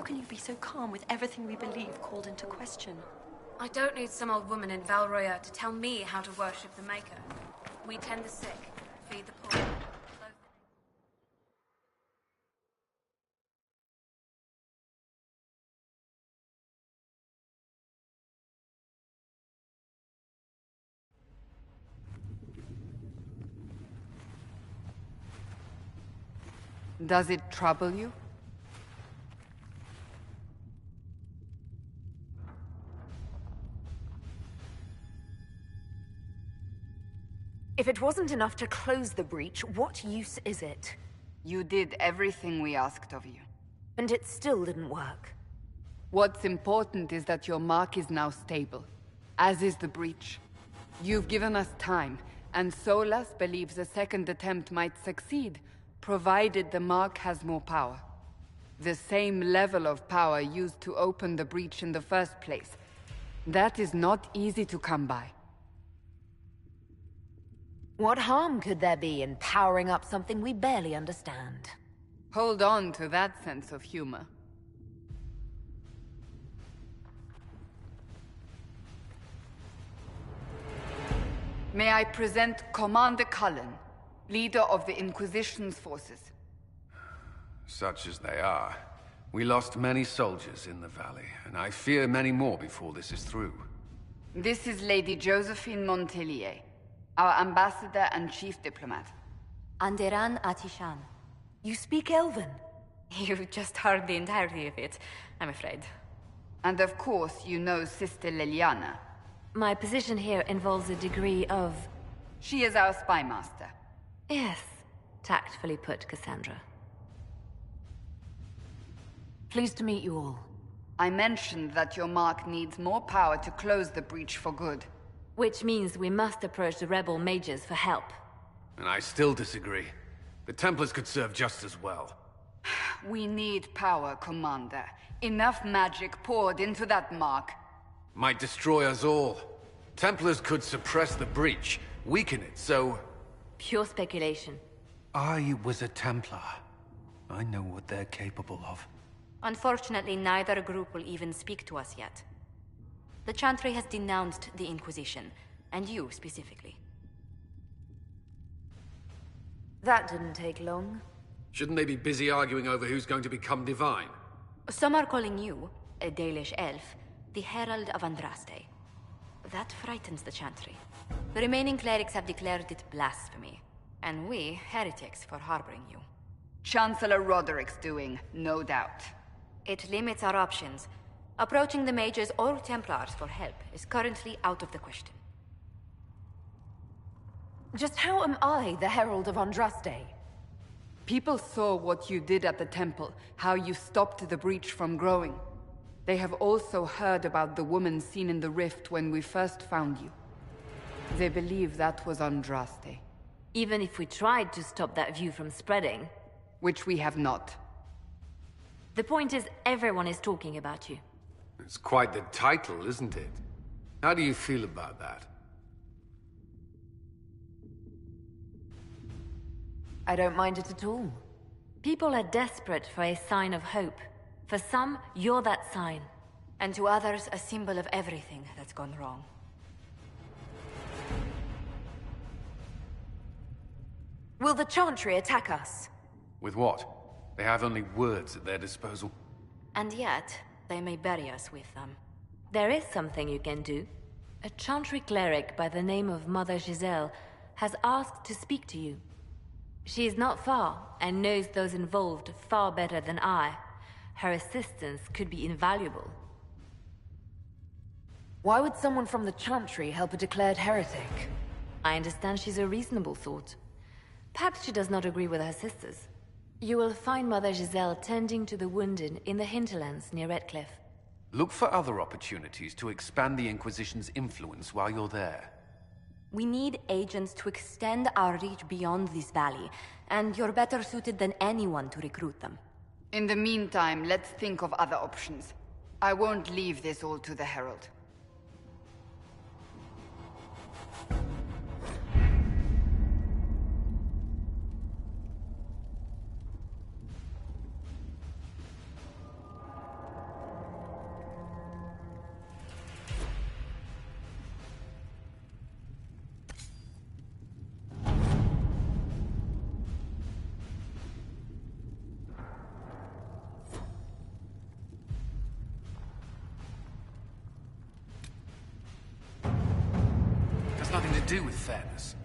How can you be so calm with everything we believe called into question? I don't need some old woman in Valroya to tell me how to worship the Maker. We tend the sick, feed the poor, clothe the... Does it trouble you? If it wasn't enough to close the breach, what use is it? You did everything we asked of you. And it still didn't work. What's important is that your mark is now stable, as is the breach. You've given us time, and Solas believes a second attempt might succeed, provided the mark has more power. The same level of power used to open the breach in the first place. That is not easy to come by. What harm could there be in powering up something we barely understand? Hold on to that sense of humor. May I present Commander Cullen, leader of the Inquisition's forces. Such as they are. We lost many soldiers in the valley, and I fear many more before this is through. This is Lady Josephine Montelier, our ambassador and chief diplomat. Anderan Atishan. You speak Elven? You just heard the entirety of it, I'm afraid. And of course, you know Sister Liliana. My position here involves a degree of... She is our spy master. Yes, tactfully put, Cassandra. Pleased to meet you all. I mentioned that your mark needs more power to close the breach for good. Which means we must approach the rebel mages for help. And I still disagree. The Templars could serve just as well. We need power, Commander. Enough magic poured into that mark. Might destroy us all. Templars could suppress the breach, weaken it, so... Pure speculation. I was a Templar. I know what they're capable of. Unfortunately, neither group will even speak to us yet. The Chantry has denounced the Inquisition, and you specifically. That didn't take long. Shouldn't they be busy arguing over who's going to become divine? Some are calling you, a Dalish elf, the Herald of Andraste. That frightens the Chantry. The remaining clerics have declared it blasphemy, and we, heretics, for harboring you. Chancellor Roderick's doing, no doubt. It limits our options. Approaching the mages or Templars for help is currently out of the question. Just how am I the Herald of Andraste? People saw what you did at the temple, how you stopped the breach from growing. They have also heard about the woman seen in the rift when we first found you. They believe that was Andraste. Even if we tried to stop that view from spreading... Which we have not. The point is, everyone is talking about you. It's quite the title, isn't it? How do you feel about that? I don't mind it at all. People are desperate for a sign of hope. For some, you're that sign. And to others, a symbol of everything that's gone wrong. Will the Chantry attack us? With what? They have only words at their disposal. And yet, they may bury us with them. There is something you can do. A Chantry cleric by the name of Mother Giselle has asked to speak to you. She is not far, and knows those involved far better than I. Her assistance could be invaluable. Why would someone from the Chantry help a declared heretic? I understand she's a reasonable sort. Perhaps she does not agree with her sisters. You will find Mother Giselle tending to the wounded in the hinterlands near Redcliffe. Look for other opportunities to expand the Inquisition's influence while you're there. We need agents to extend our reach beyond this valley, and you're better suited than anyone to recruit them. In the meantime, let's think of other options. I won't leave this all to the Herald. do with fairness.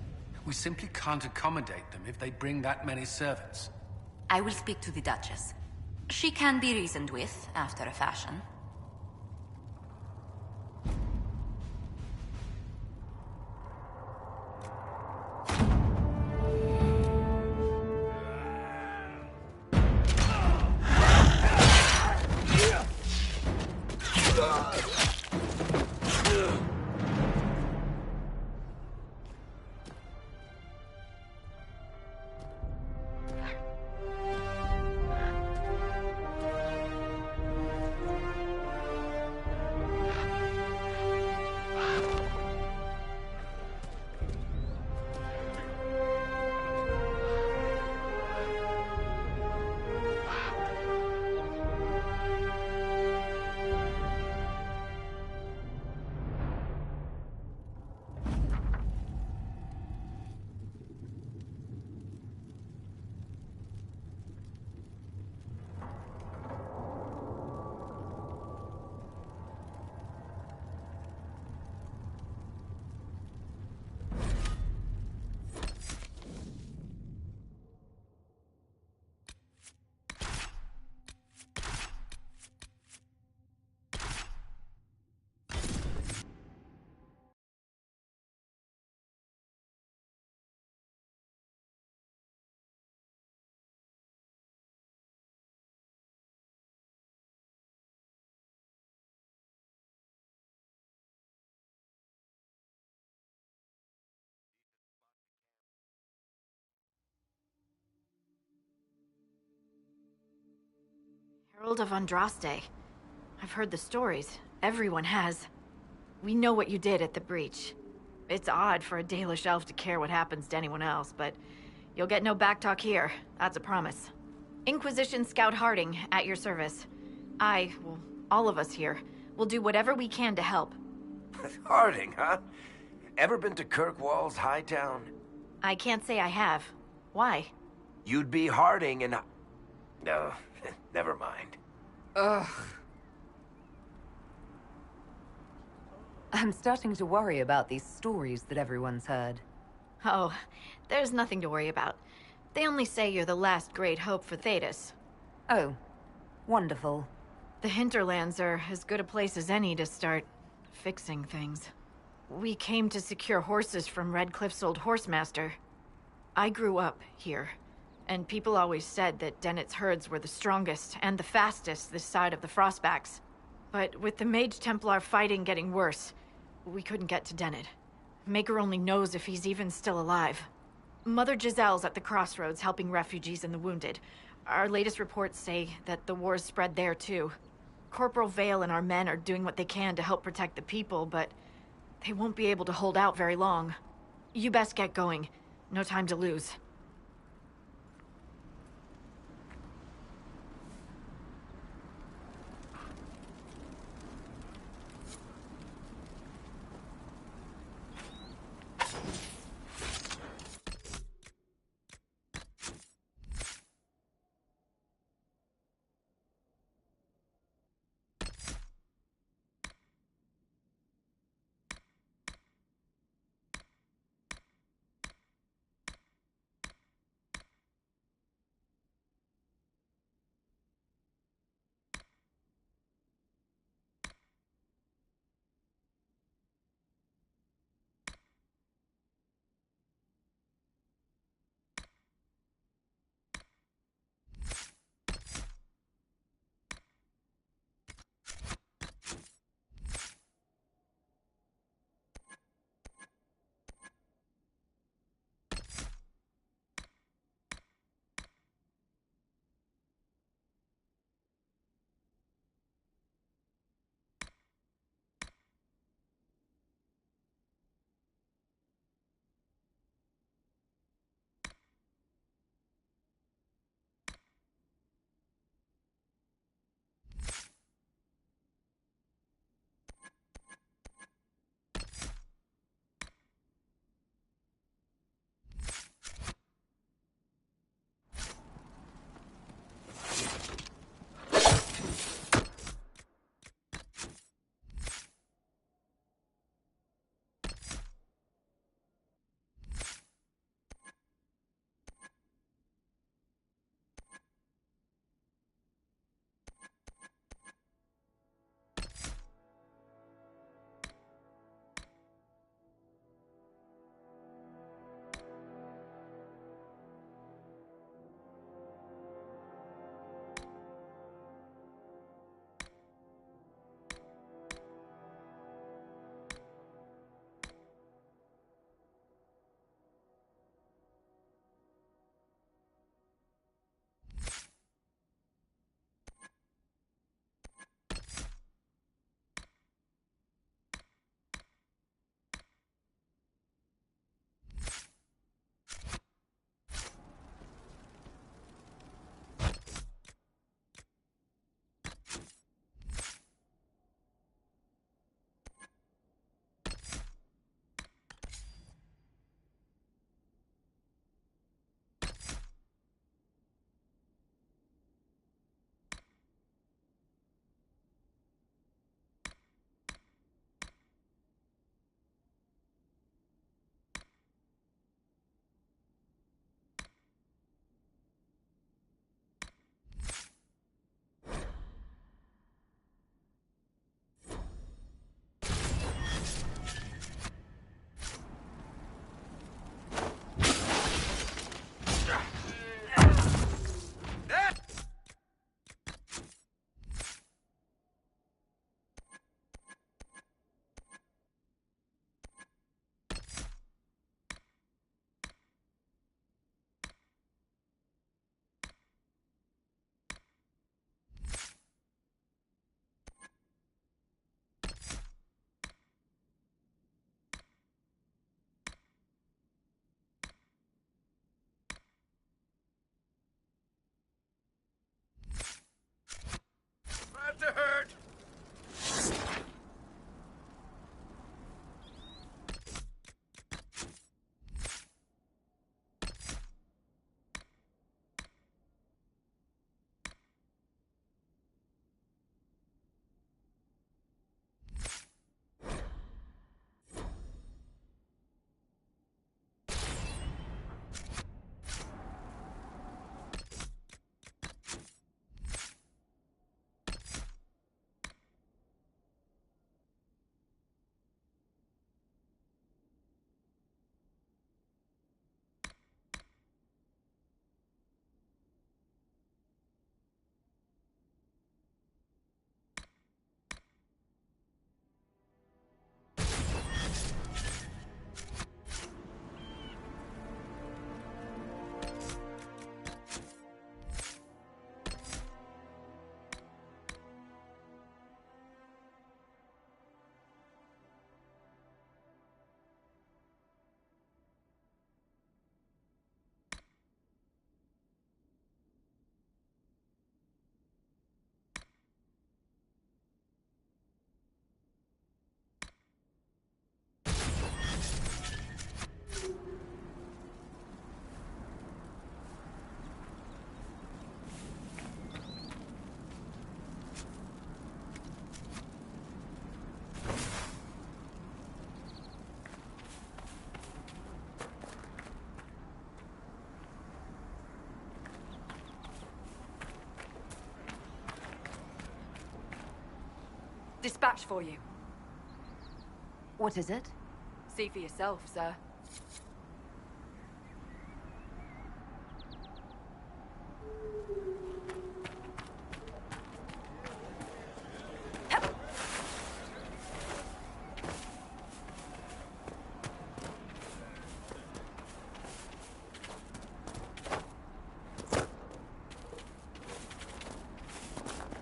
We simply can't accommodate them if they bring that many servants. I will speak to the Duchess. She can be reasoned with, after a fashion. Herald of Andraste. I've heard the stories. Everyone has. We know what you did at the breach. It's odd for a Dalish elf to care what happens to anyone else, but you'll get no backtalk here. That's a promise. Inquisition Scout Harding, at your service. Well, all of us here, will do whatever we can to help. Harding, huh? Ever been to Kirkwall's Hightown? I can't say I have. Why? You'd be Harding and... No, never mind. Ugh. I'm starting to worry about these stories that everyone's heard. Oh, there's nothing to worry about. They only say you're the last great hope for Thedas. Oh, wonderful. The hinterlands are as good a place as any to start fixing things. We came to secure horses from Redcliffe's old horsemaster. I grew up here, and people always said that Dennett's herds were the strongest and the fastest this side of the Frostbacks. But with the Mage Templar fighting getting worse, we couldn't get to Dennett. Maker only knows if he's even still alive. Mother Giselle's at the crossroads helping refugees and the wounded. Our latest reports say that the war's spread there too. Corporal Vale and our men are doing what they can to help protect the people, but they won't be able to hold out very long. You best get going. No time to lose. Dispatch for you. What is it? See for yourself, sir.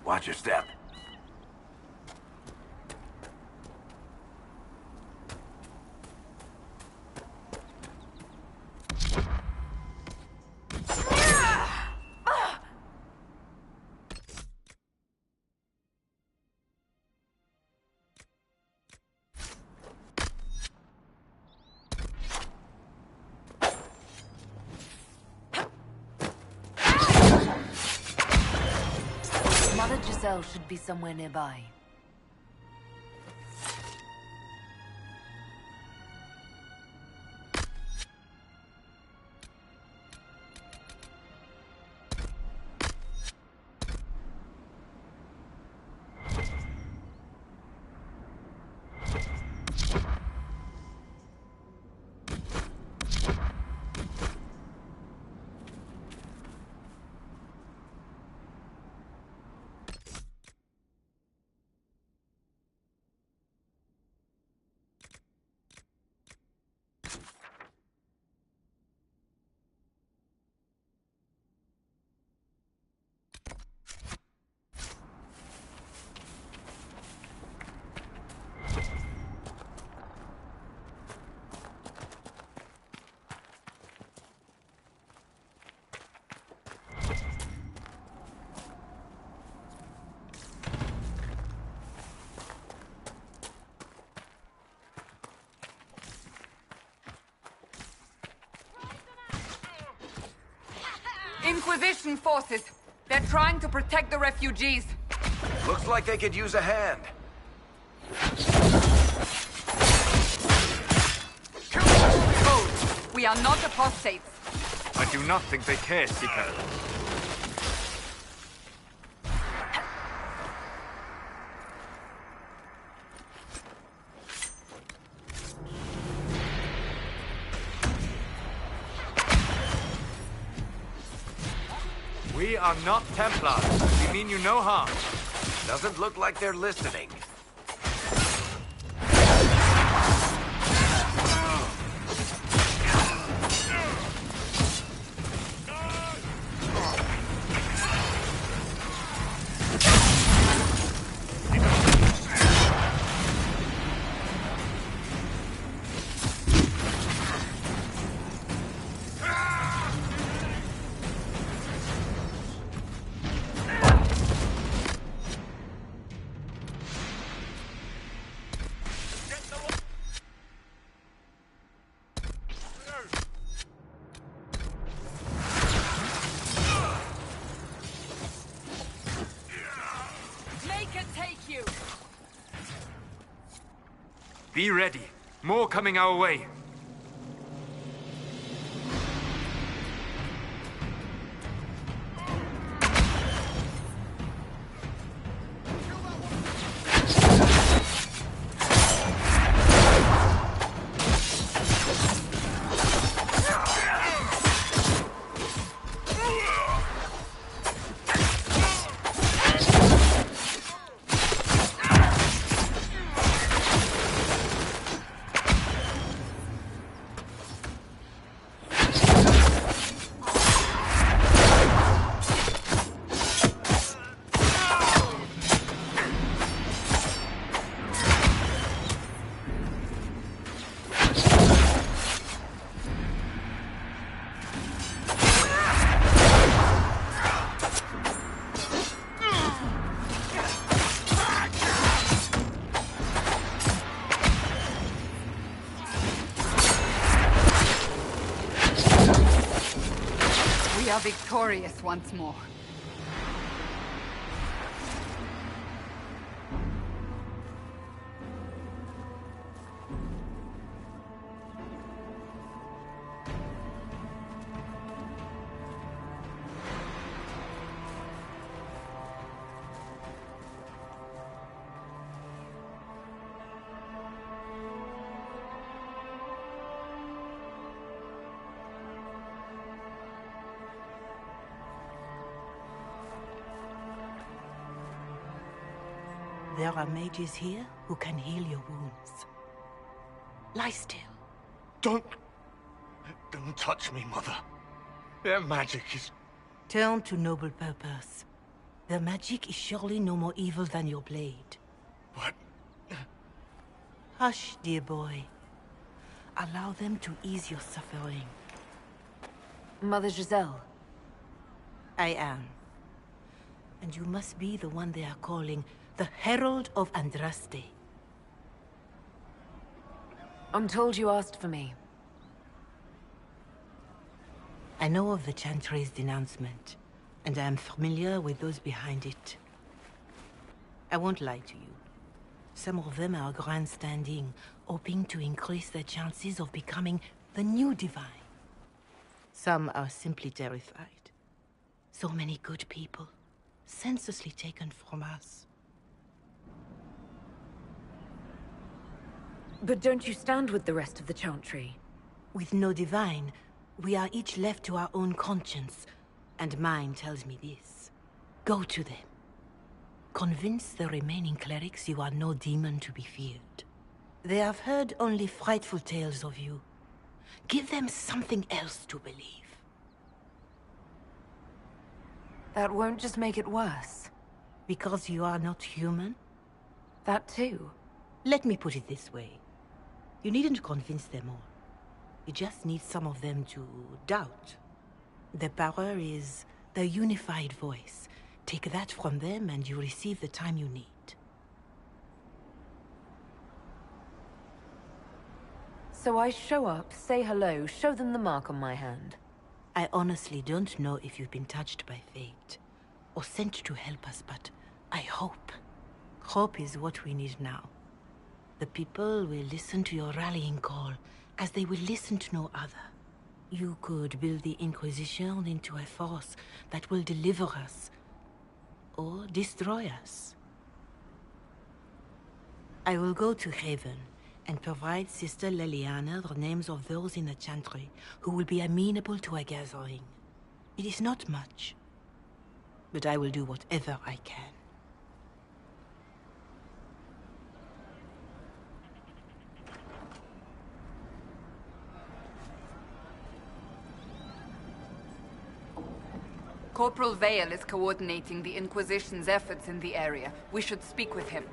Watch your step. Mother Giselle should be somewhere nearby. Inquisition forces! They're trying to protect the refugees! Looks like they could use a hand. Code! We are not apostates! I do not think they care, Seeker. We are not Templars. We mean you no harm. Doesn't look like they're listening. Be ready. More coming our way. We are victorious once more. There are mages here who can heal your wounds. Lie still. Don't touch me, Mother. Their magic is... Turn to noble purpose. Their magic is surely no more evil than your blade. What? Hush, dear boy. Allow them to ease your suffering. Mother Giselle. I am. And you must be the one they are calling the Herald of Andraste. I'm told you asked for me. I know of the Chantry's denouncement, and I am familiar with those behind it. I won't lie to you. Some of them are grandstanding, hoping to increase their chances of becoming the new divine. Some are simply terrified. So many good people, senselessly taken from us. But don't you stand with the rest of the Chantry? With no divine, we are each left to our own conscience, and mine tells me this. Go to them. Convince the remaining clerics you are no demon to be feared. They have heard only frightful tales of you. Give them something else to believe. That won't just make it worse. Because you are not human? That too. Let me put it this way. You needn't convince them all. You just need some of them to doubt. Their power is their unified voice. Take that from them and you receive the time you need. So I show up, say hello, show them the mark on my hand. I honestly don't know if you've been touched by fate, or sent to help us, but I hope. Hope is what we need now. The people will listen to your rallying call, as they will listen to no other. You could build the Inquisition into a force that will deliver us, or destroy us. I will go to Haven, and provide Sister Leliana the names of those in the Chantry who will be amenable to a gathering. It is not much, but I will do whatever I can. Corporal Vale is coordinating the Inquisition's efforts in the area. We should speak with him.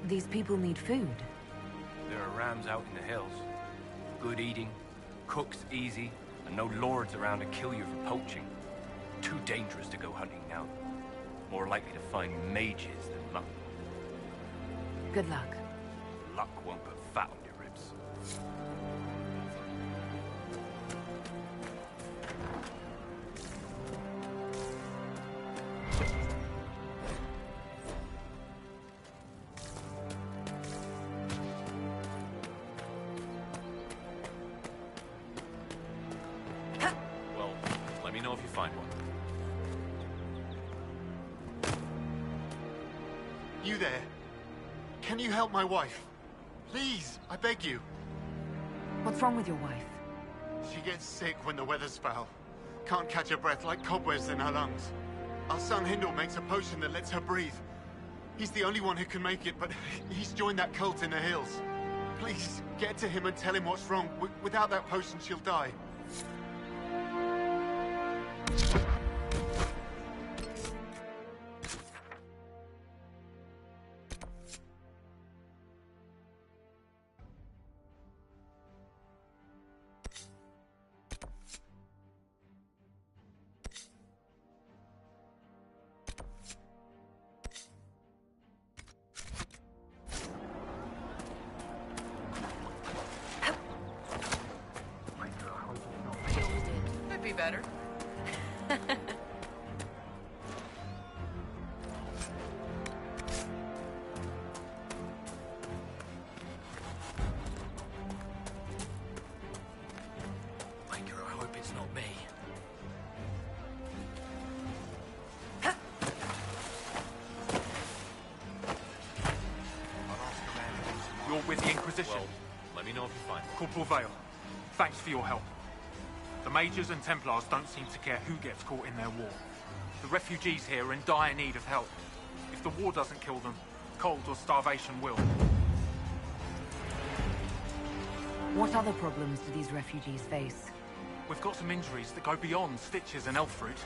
These people need food. There are rams out in the hills. Good eating, cooks easy, and no lords around to kill you for poaching. Too dangerous to go hunting now. More likely to find mages than luck. Good luck. Luck won't put fat on your ribs. You there? Can you help my wife? Please, I beg you. What's wrong with your wife? She gets sick when the weather's foul. Can't catch her breath like cobwebs in her lungs. Our son Hindle makes a potion that lets her breathe. He's the only one who can make it, but he's joined that cult in the hills. Please, get to him and tell him what's wrong. Without that potion, she'll die. Could be better. position. Well, let me know if you find it. Corporal Vale, thanks for your help. The Majors and Templars don't seem to care who gets caught in their war. The refugees here are in dire need of help. If the war doesn't kill them, cold or starvation will. What other problems do these refugees face? We've got some injuries that go beyond stitches and elf fruit.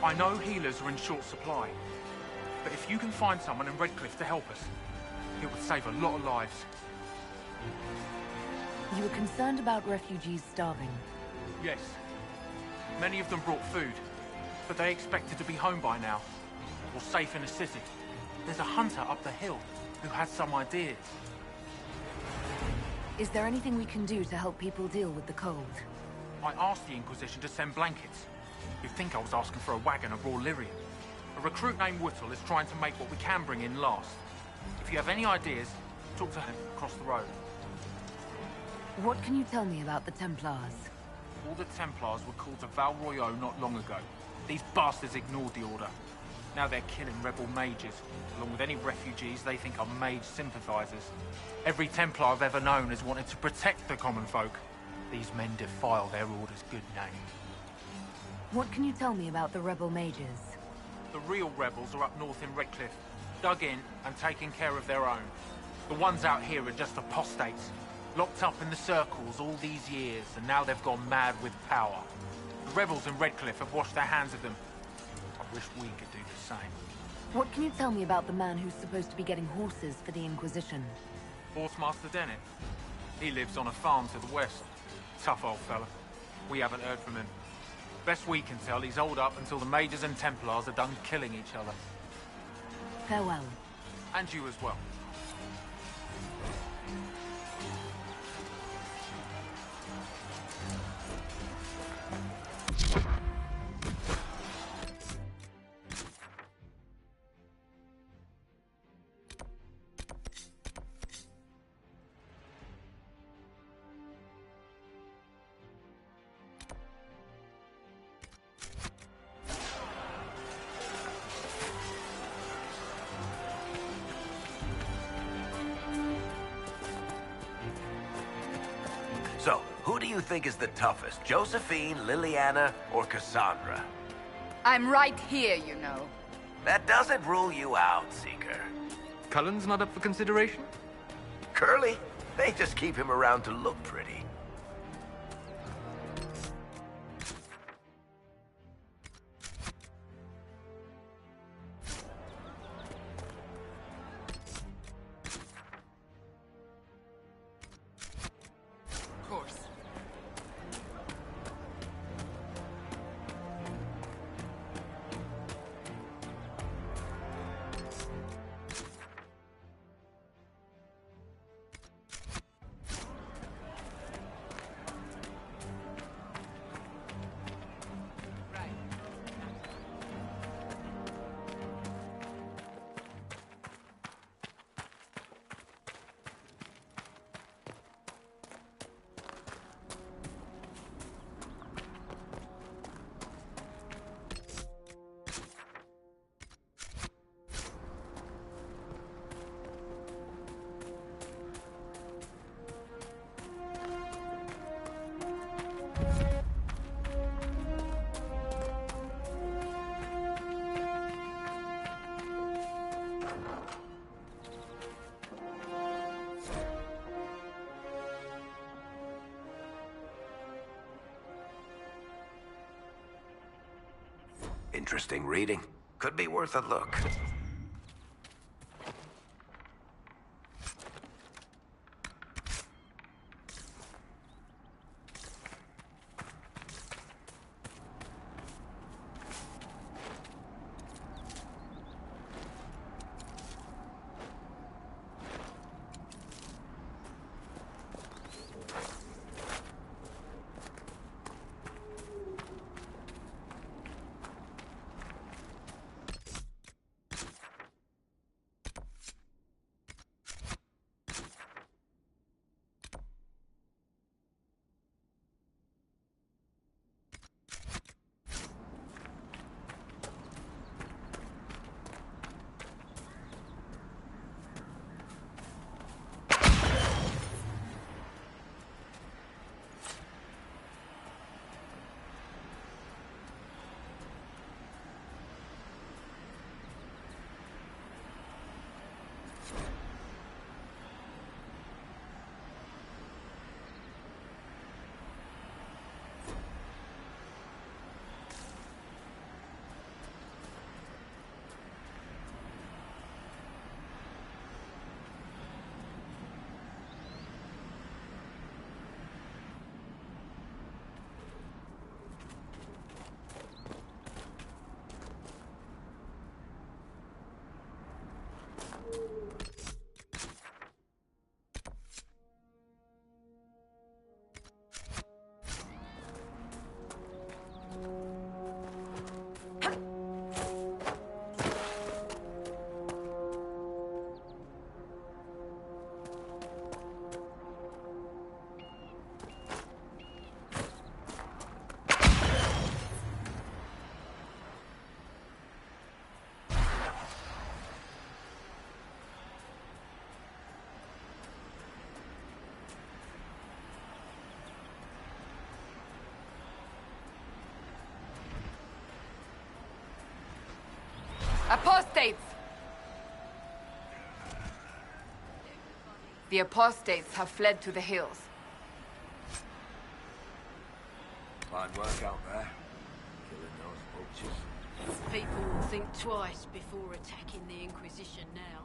I know healers are in short supply, but if you can find someone in Redcliffe to help us, it would save a lot of lives. You were concerned about refugees starving. Yes. Many of them brought food, but they expected to be home by now, or safe in a city. There's a hunter up the hill who has some ideas. Is there anything we can do to help people deal with the cold? I asked the Inquisition to send blankets. You'd think I was asking for a wagon of raw lyrium. A recruit named Whittle is trying to make what we can bring in last. If you have any ideas, talk to him across the road. What can you tell me about the Templars? All the Templars were called to Val Royeaux not long ago. These bastards ignored the order. Now they're killing rebel mages, along with any refugees they think are mage sympathizers. Every Templar I've ever known has wanted to protect the common folk. These men defile their order's good name. What can you tell me about the rebel mages? The real rebels are up north in Redcliffe, dug in and taking care of their own. The ones out here are just apostates, locked up in the circles all these years, and now they've gone mad with power. The rebels in Redcliffe have washed their hands of them. I wish we could do the same. What can you tell me about the man who's supposed to be getting horses for the Inquisition? Horsemaster Dennett. He lives on a farm to the west. Tough old fella. We haven't heard from him. Best we can tell, he's holed up until the Majors and Templars are done killing each other. Farewell. And you as well. So, who do you think is the toughest? Josephine, Liliana, or Cassandra? I'm right here, you know. That doesn't rule you out, Seeker. Cullen's not up for consideration? Curly? They just keep him around to look pretty. Interesting reading. Could be worth a look. Apostates! The apostates have fled to the hills. Fine work out there. Killing those vultures. People will think twice before attacking the Inquisition now.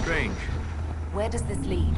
Strange. Where does this lead?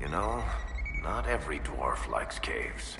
You know, not every dwarf likes caves.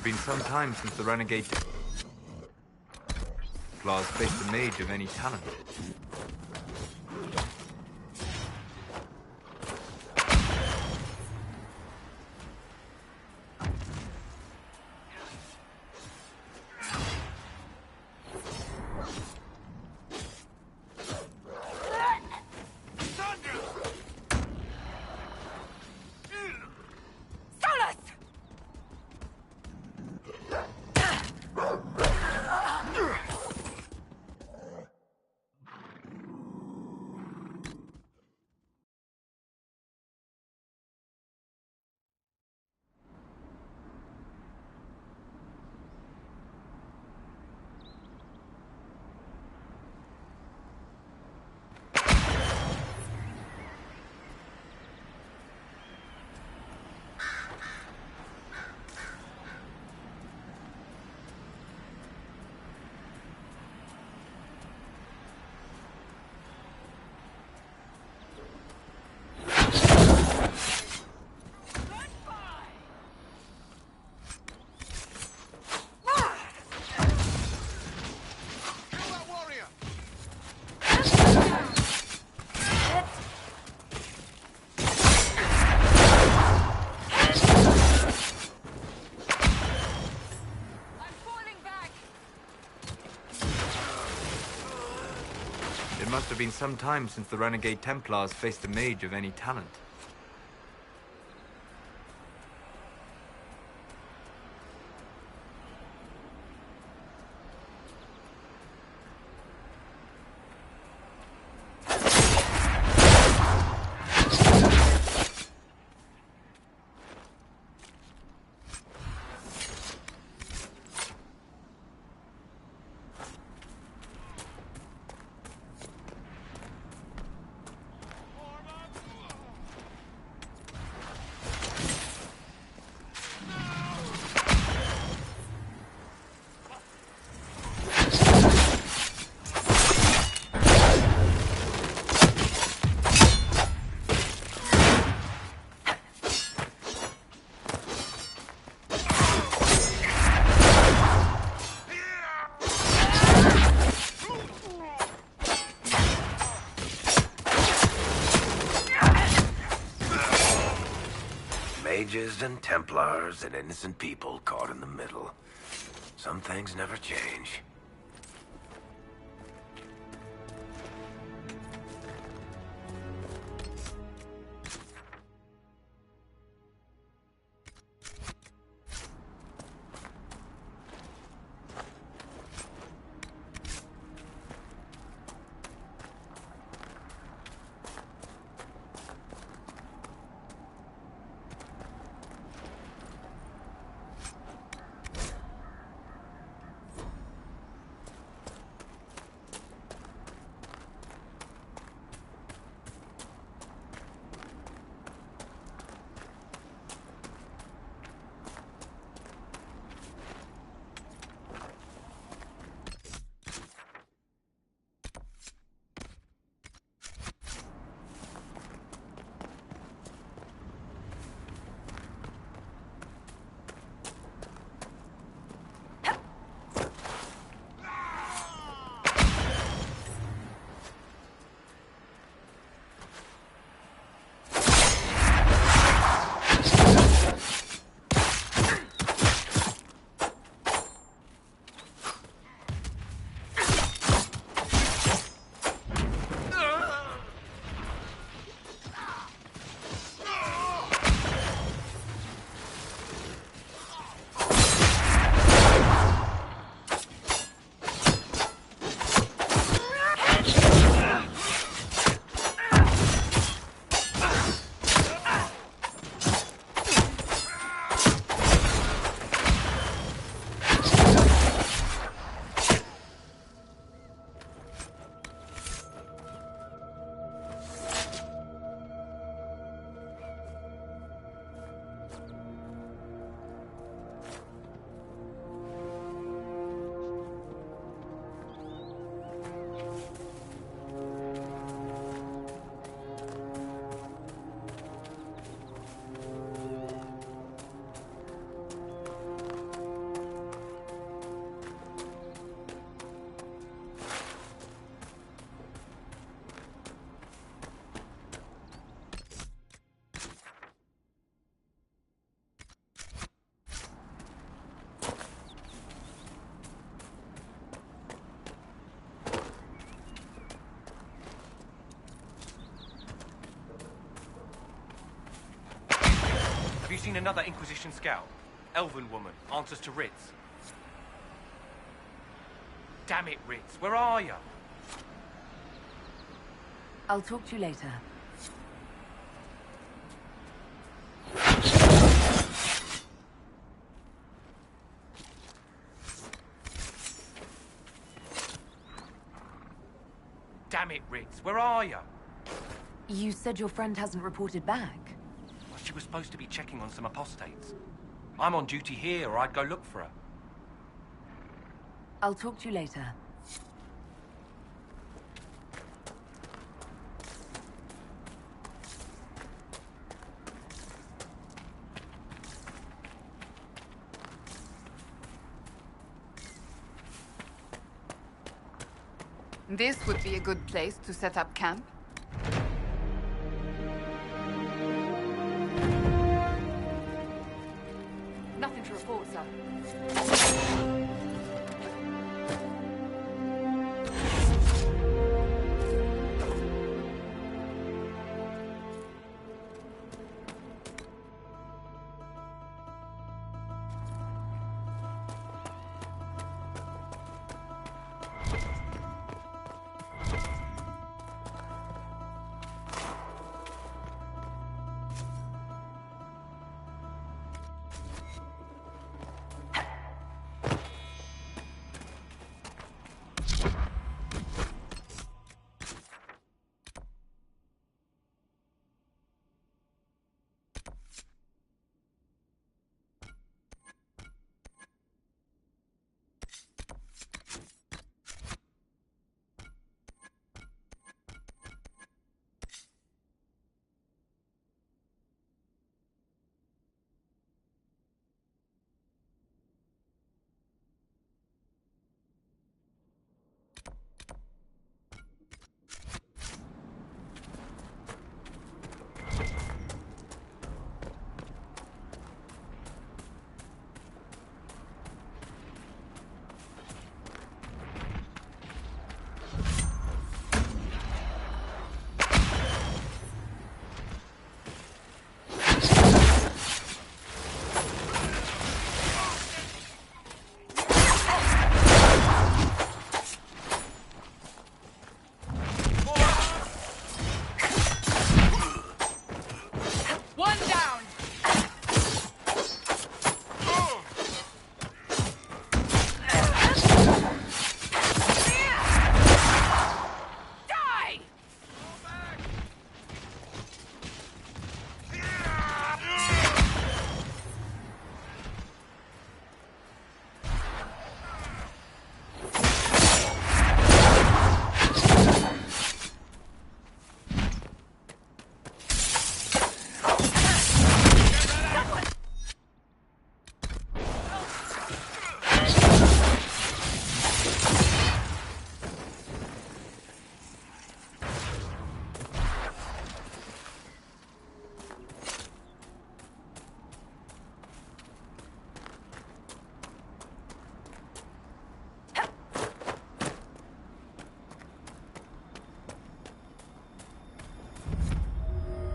have been some time since the Renegade Templars faced a mage of any talent. It must have been some time since the Renegade Templars faced a mage of any talent. Mages and Templars and innocent people caught in the middle. Some things never change. seen another Inquisition scout? Elven woman, answers to Ritz. Damn it, Ritz, where are you? I'll talk to you later. Damn it, Ritz, where are you? You said your friend hasn't reported back. Well, she was supposed to be checking on some apostates. I'm on duty here, or I'd go look for her. I'll talk to you later. This would be a good place to set up camp. Nothing to report, sir.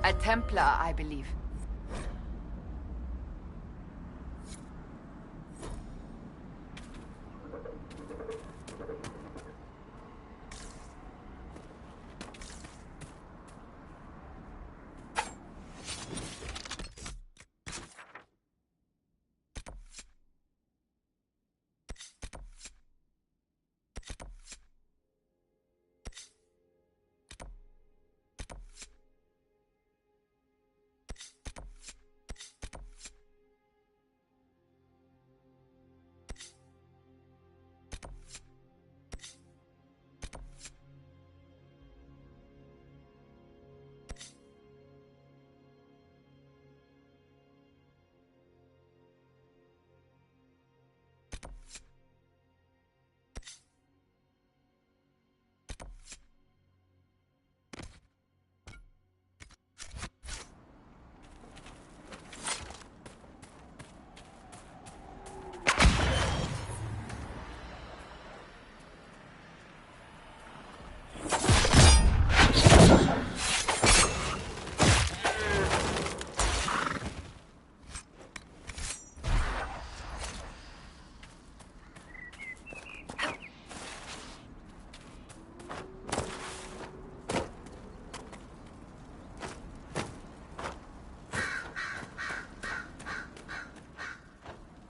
A Templar, I believe.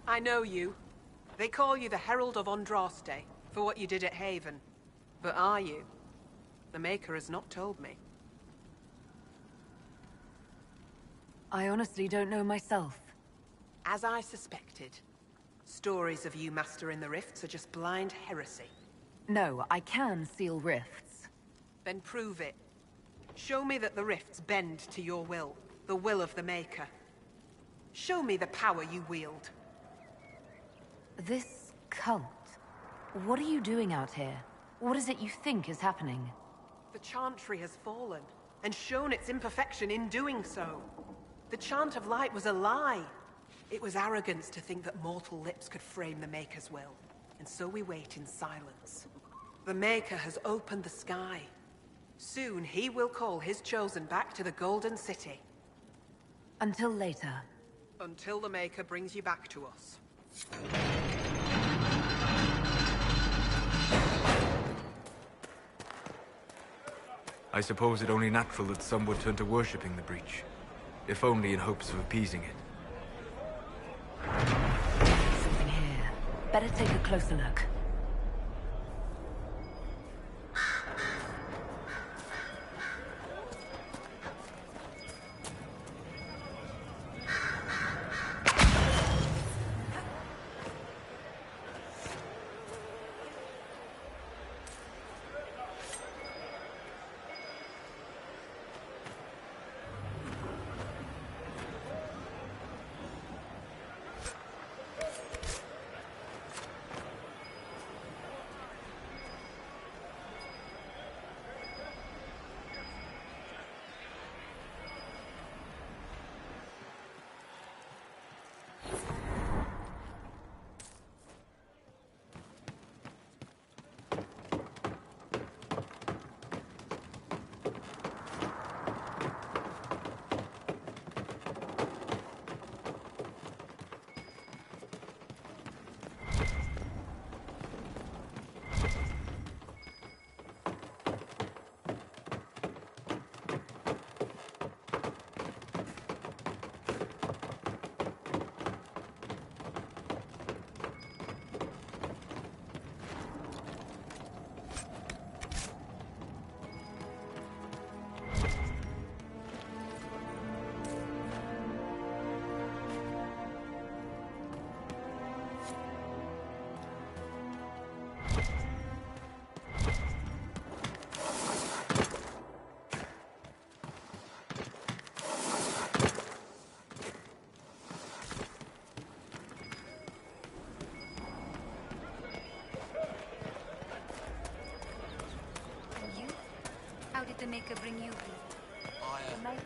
I know you. They call you the Herald of Andraste for what you did at Haven. But are you? The Maker has not told me. I honestly don't know myself. As I suspected. Stories of you mastering the rifts are just blind heresy. No, I can seal rifts. Then prove it. Show me that the rifts bend to your will, the will of the Maker. Show me the power you wield. This cult... What are you doing out here? What is it you think is happening? The Chantry has fallen, and shown its imperfection in doing so. The Chant of Light was a lie. It was arrogance to think that mortal lips could frame the Maker's will. And so we wait in silence. The Maker has opened the sky. Soon he will call his chosen back to the Golden City. Until later. Until the Maker brings you back to us. I suppose it only natural that some would turn to worshipping the breach, if only in hopes of appeasing it. Something here. Better take a closer look. The Maker bring you here? The Maker.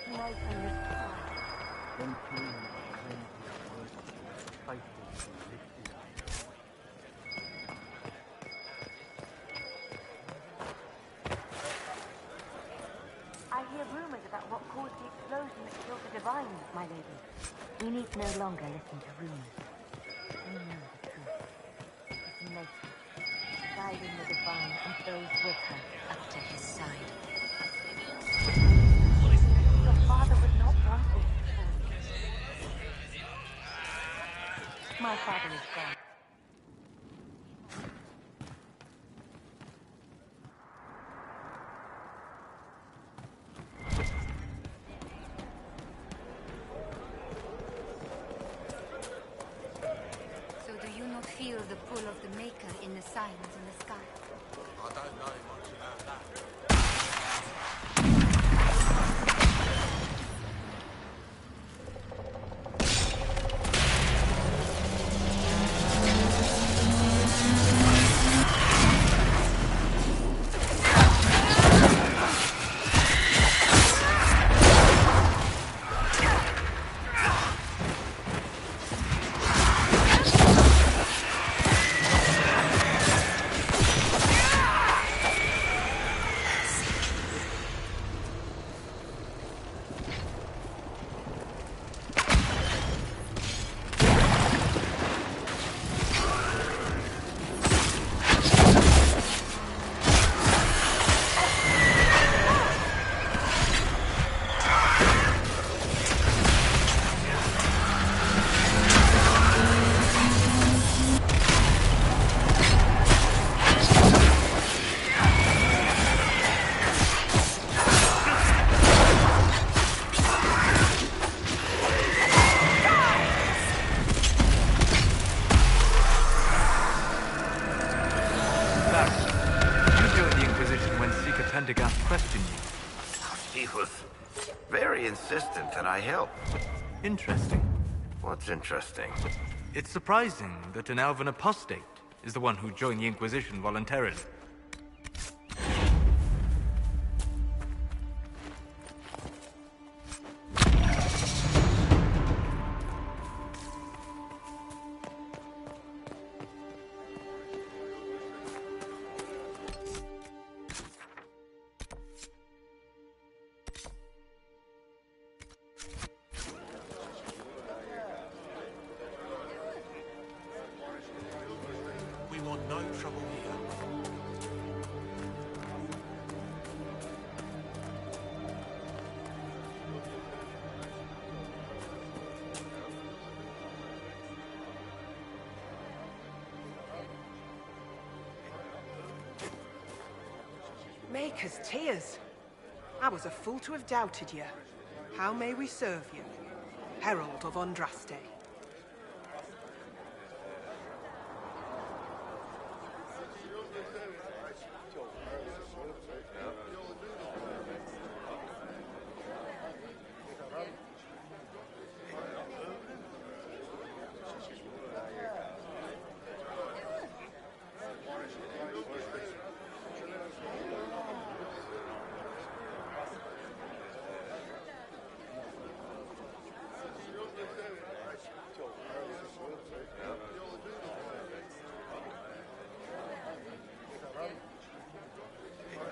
The Maker is when king sends his word, faithful to lift his hand. I hear rumors about what caused the explosion that killed the Divines, my lady. We need no longer listen to rumors. We know the truth. It's the Maker, guiding the Divine and those with her up to his side. Your father would not want this. My father is gone. So do you not feel the pull of the Maker in the signs in the sky? I don't know much about that. insistent that I help. Interesting. What's interesting? It's surprising that an elven apostate is the one who joined the Inquisition voluntarily. We want no trouble here. Maker's tears. I was a fool to have doubted you. How may we serve you? Herald of Andraste.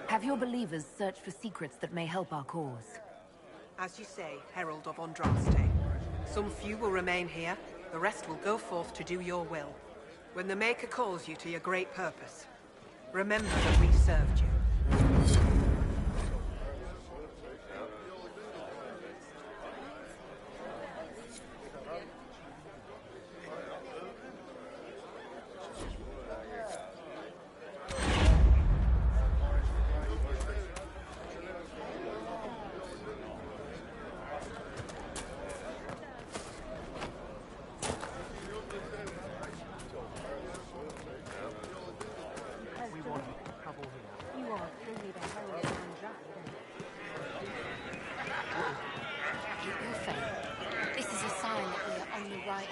Have your believers searched for secrets that may help our cause? As you say, Herald of Andraste. Some few will remain here, the rest will go forth to do your will. When the Maker calls you to your great purpose, remember that we served you.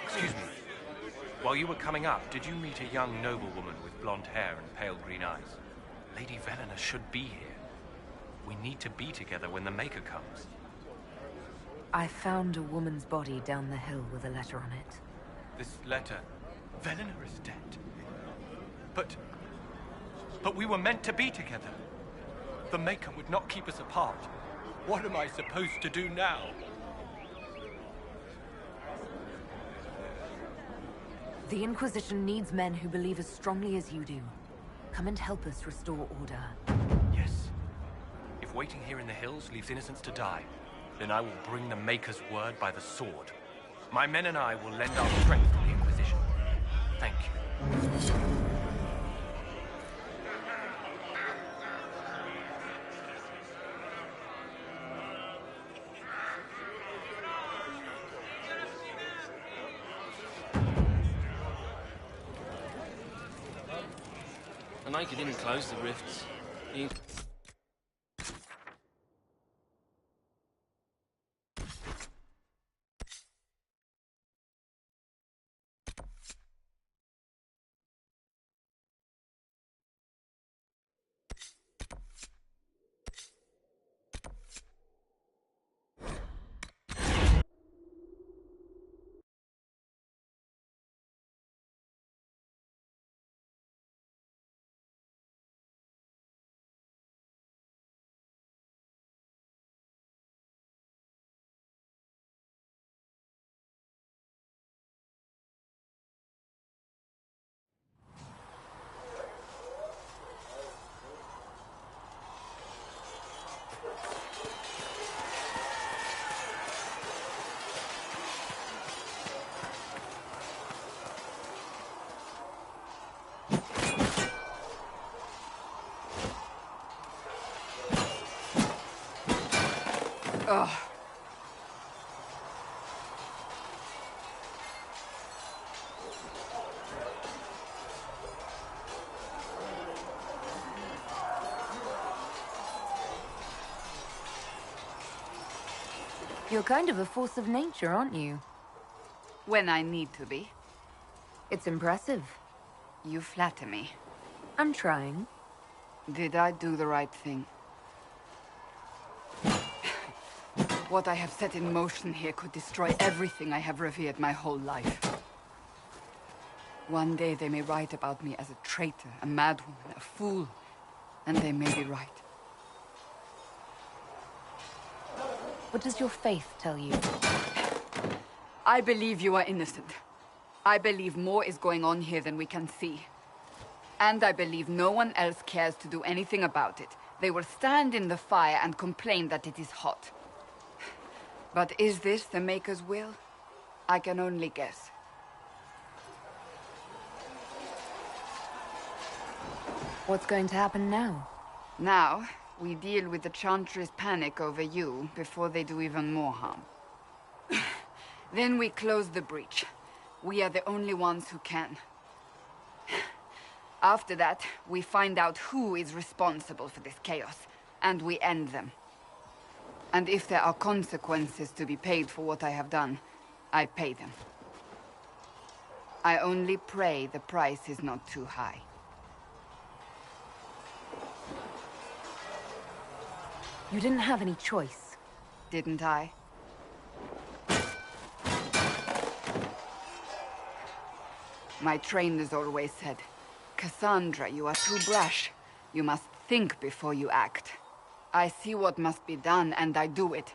Excuse me. While you were coming up, did you meet a young noblewoman with blonde hair and pale green eyes? Lady Velena should be here. We need to be together when the Maker comes. I found a woman's body down the hill with a letter on it. This letter... Velena is dead. But we were meant to be together. The Maker would not keep us apart. What am I supposed to do now? The Inquisition needs men who believe as strongly as you do. Come and help us restore order. Yes. If waiting here in the hills leaves innocents to die, then I will bring the Maker's word by the sword. My men and I will lend our strength to the Inquisition. Thank you. The Maker didn't close the rifts. You're kind of a force of nature, aren't you? When I need to be. It's impressive. You flatter me. I'm trying. Did I do the right thing? What I have set in motion here could destroy everything I have revered my whole life. One day they may write about me as a traitor, a madwoman, a fool, and they may be right. What does your faith tell you? I believe you are innocent. I believe more is going on here than we can see. And I believe no one else cares to do anything about it. They will stand in the fire and complain that it is hot. But is this the Maker's will? I can only guess. What's going to happen now? Now, we deal with the Chantry's panic over you before they do even more harm. Then we close the breach. We are the only ones who can. After that, we find out who is responsible for this chaos, and we end them. And if there are consequences to be paid for what I have done, I pay them. I only pray the price is not too high. You didn't have any choice. Didn't I? My trainers always said, Cassandra, you are too brash. You must think before you act. I see what must be done, and I do it.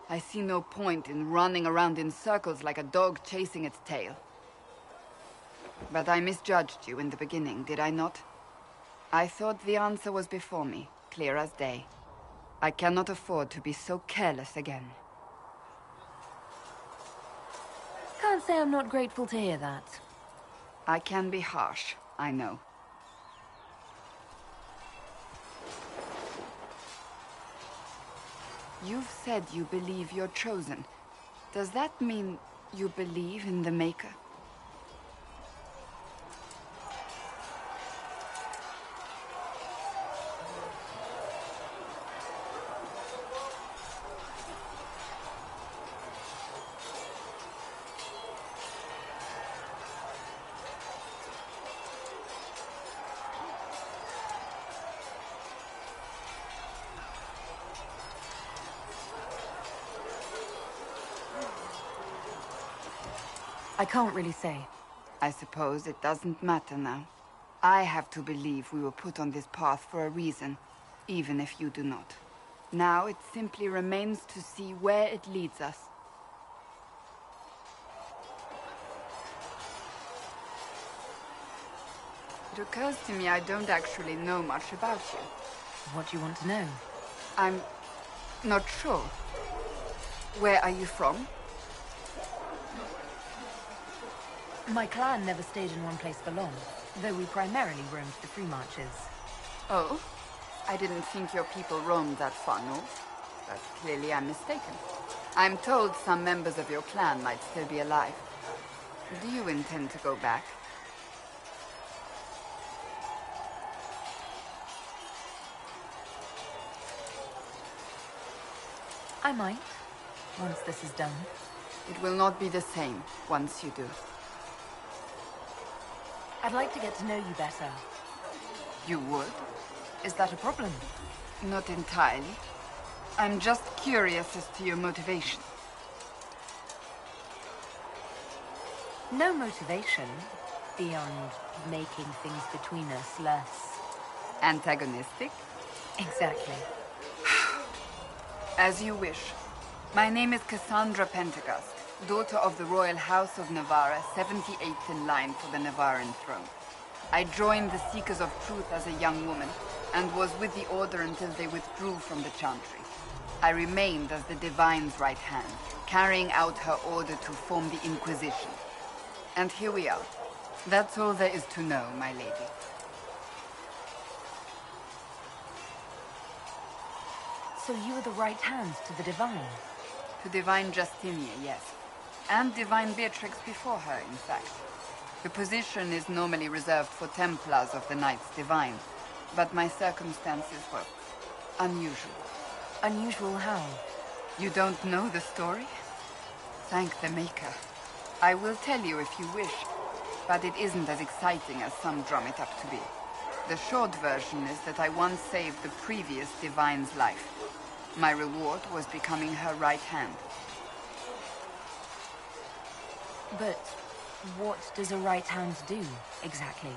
I see no point in running around in circles like a dog chasing its tail. But I misjudged you in the beginning, did I not? I thought the answer was before me, clear as day. I cannot afford to be so careless again. Can't say I'm not grateful to hear that. I can be harsh, I know. You've said you believe you're chosen. Does that mean you believe in the Maker? I can't really say. I suppose it doesn't matter now. I have to believe we were put on this path for a reason, even if you do not. Now it simply remains to see where it leads us. It occurs to me I don't actually know much about you. What do you want to know? I'm not sure. Where are you from? My clan never stayed in one place for long, though we primarily roamed the free marches. Oh? I didn't think your people roamed that far north. But clearly I'm mistaken. I'm told some members of your clan might still be alive. Do you intend to go back? I might, once this is done. It will not be the same once you do. I'd like to get to know you better. You would? Is that a problem? Not entirely. I'm just curious as to your motivation. No motivation, beyond making things between us less... antagonistic? Exactly. As you wish. My name is Cassandra Pentagast, daughter of the Royal House of Navarra, 78th in line for the Navarran throne. I joined the Seekers of Truth as a young woman, and was with the Order until they withdrew from the Chantry. I remained as the Divine's right hand, carrying out her order to form the Inquisition. And here we are. That's all there is to know, my lady. So you are the right hand to the Divine? To Divine Justinia, yes. And Divine Beatrix before her, in fact. The position is normally reserved for Templars of the Knights Divine, but my circumstances were unusual. Unusual how? You don't know the story? Thank the Maker. I will tell you if you wish, but it isn't as exciting as some drum it up to be. The short version is that I once saved the previous Divine's life. My reward was becoming her right hand. But what does a right hand do, exactly?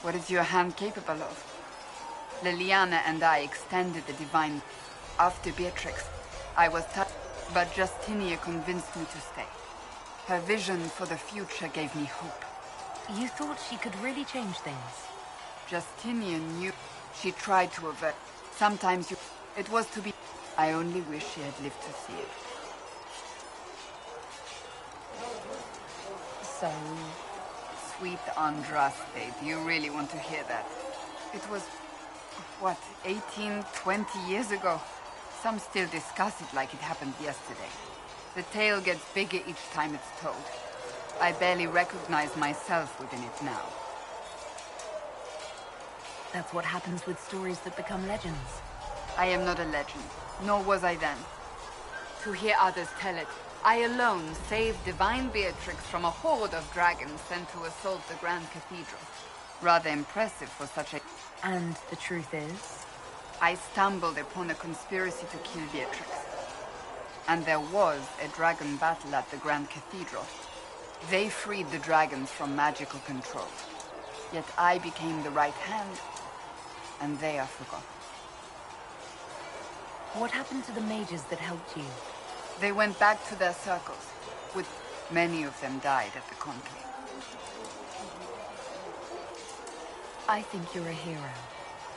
What is your hand capable of? Liliana and I extended the Divine after Beatrix. I was touched, but Justinia convinced me to stay. Her vision for the future gave me hope. You thought she could really change things? Justinian knew. She tried to avert. Sometimes it was to be. I only wish she had lived to see it. So... Sweet Andraste, do you really want to hear that? It was, what, 18, 20 years ago? Some still discuss it like it happened yesterday. The tale gets bigger each time it's told. I barely recognize myself within it now. That's what happens with stories that become legends. I am not a legend, nor was I then. To hear others tell it, I alone saved Divine Beatrix from a horde of dragons sent to assault the Grand Cathedral. Rather impressive for such a... And the truth is? I stumbled upon a conspiracy to kill Beatrix. And there was a dragon battle at the Grand Cathedral. They freed the dragons from magical control. Yet I became the right hand, and they are forgotten. What happened to the mages that helped you? They went back to their circles. With many of them died at the conclave. I think you're a hero,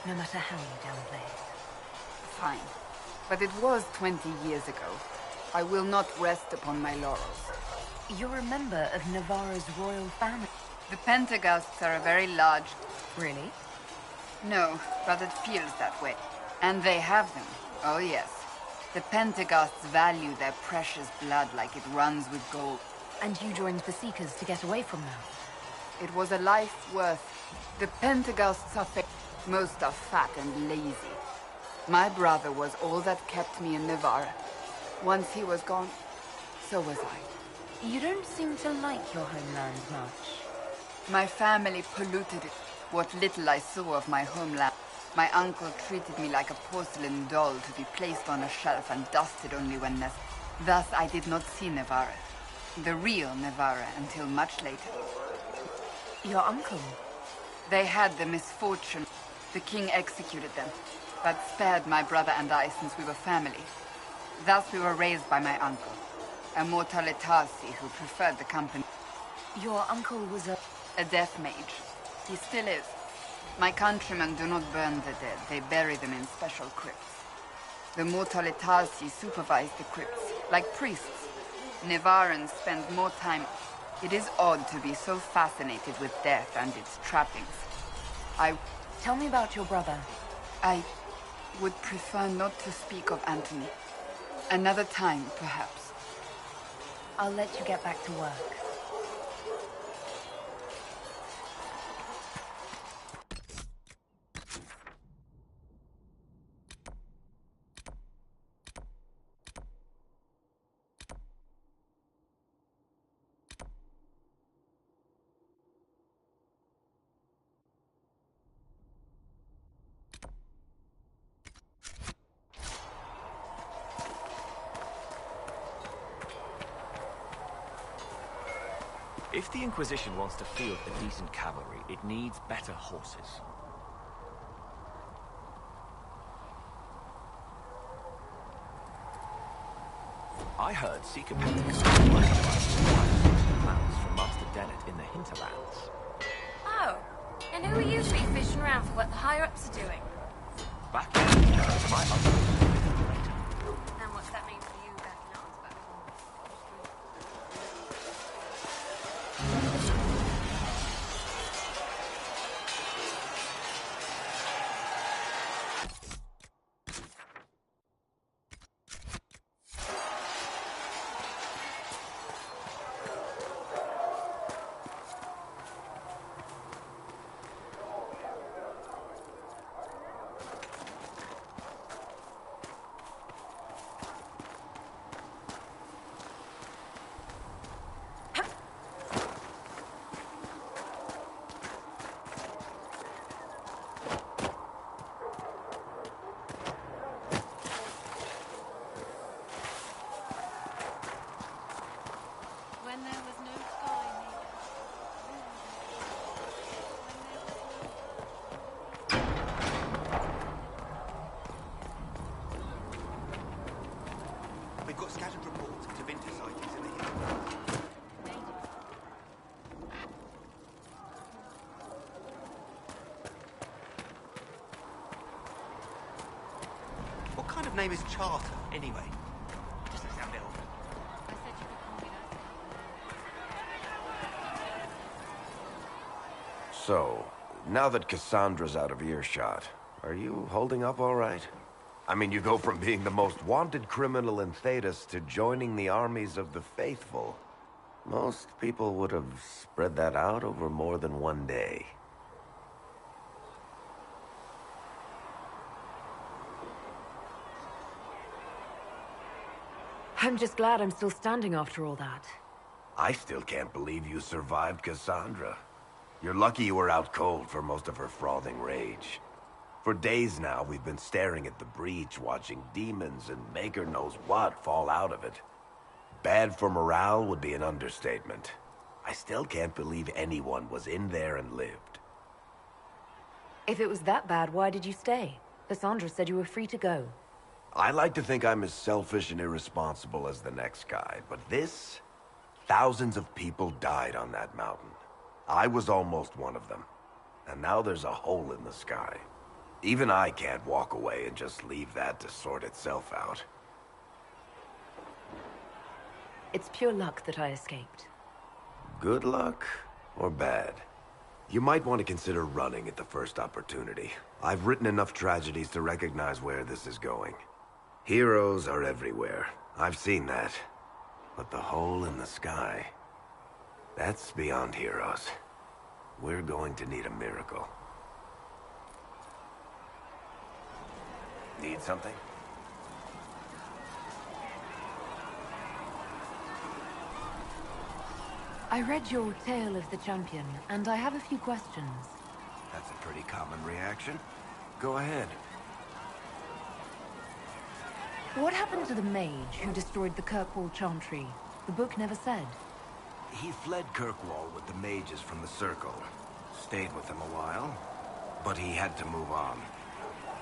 no matter how you downplay it. Fine. But it was 20 years ago. I will not rest upon my laurels. You're a member of Navarra's royal family. The Pentaghasts are a very large... Really? No, but it feels that way. And they have them. Oh yes. The Pentaghasts value their precious blood like it runs with gold. And you joined the Seekers to get away from them? It was a life worth. The Pentaghasts are most are fat and lazy. My brother was all that kept me in Navarra. Once he was gone, so was I. You don't seem to like your homeland much. My family polluted it. What little I saw of my homeland. My uncle treated me like a porcelain doll to be placed on a shelf and dusted only when necessary. Thus I did not see Navarra. The real Navarra until much later. Your uncle? They had the misfortune. The king executed them, but spared my brother and I since we were family. Thus we were raised by my uncle, a Mortalitasi who preferred the company. Your uncle was a death mage. He still is. My countrymen do not burn the dead, they bury them in special crypts. The Mortalitasi supervise the crypts, like priests. Navarrans spend more time. It is odd to be so fascinated with death and its trappings. Tell me about your brother. I would prefer not to speak of Anthony. Another time, perhaps. I'll let you get back to work. If the Inquisition wants to field a decent cavalry, it needs better horses. I heard Seeker Pentaghasts plans from Master Dennett in the hinterlands. Oh, and who are you to be fishing around for what the higher-ups are doing? Back in, my uncle. And what's that mean for you back in Arnsberg? of name is Charter, anyway? Doesn't sound ill. So, now that Cassandra's out of earshot, are you holding up all right? I mean, you go from being the most wanted criminal in Thedas to joining the armies of the faithful. Most people would have spread that out over more than one day. I'm just glad I'm still standing after all that. I still can't believe you survived Cassandra. You're lucky you were out cold for most of her frothing rage. For days now, we've been staring at the breach, watching demons and Maker knows what fall out of it. Bad for morale would be an understatement. I still can't believe anyone was in there and lived. If it was that bad, why did you stay? Cassandra said you were free to go. I like to think I'm as selfish and irresponsible as the next guy, but this... Thousands of people died on that mountain. I was almost one of them. And now there's a hole in the sky. Even I can't walk away and just leave that to sort itself out. It's pure luck that I escaped. Good luck or bad? You might want to consider running at the first opportunity. I've written enough tragedies to recognize where this is going. Heroes are everywhere. I've seen that. But the hole in the sky... that's beyond heroes. We're going to need a miracle. Need something? I read your Tale of the Champion, and I have a few questions. That's a pretty common reaction. Go ahead. What happened to the mage who destroyed the Kirkwall Chantry? The book never said. He fled Kirkwall with the mages from the Circle. Stayed with them a while, but he had to move on.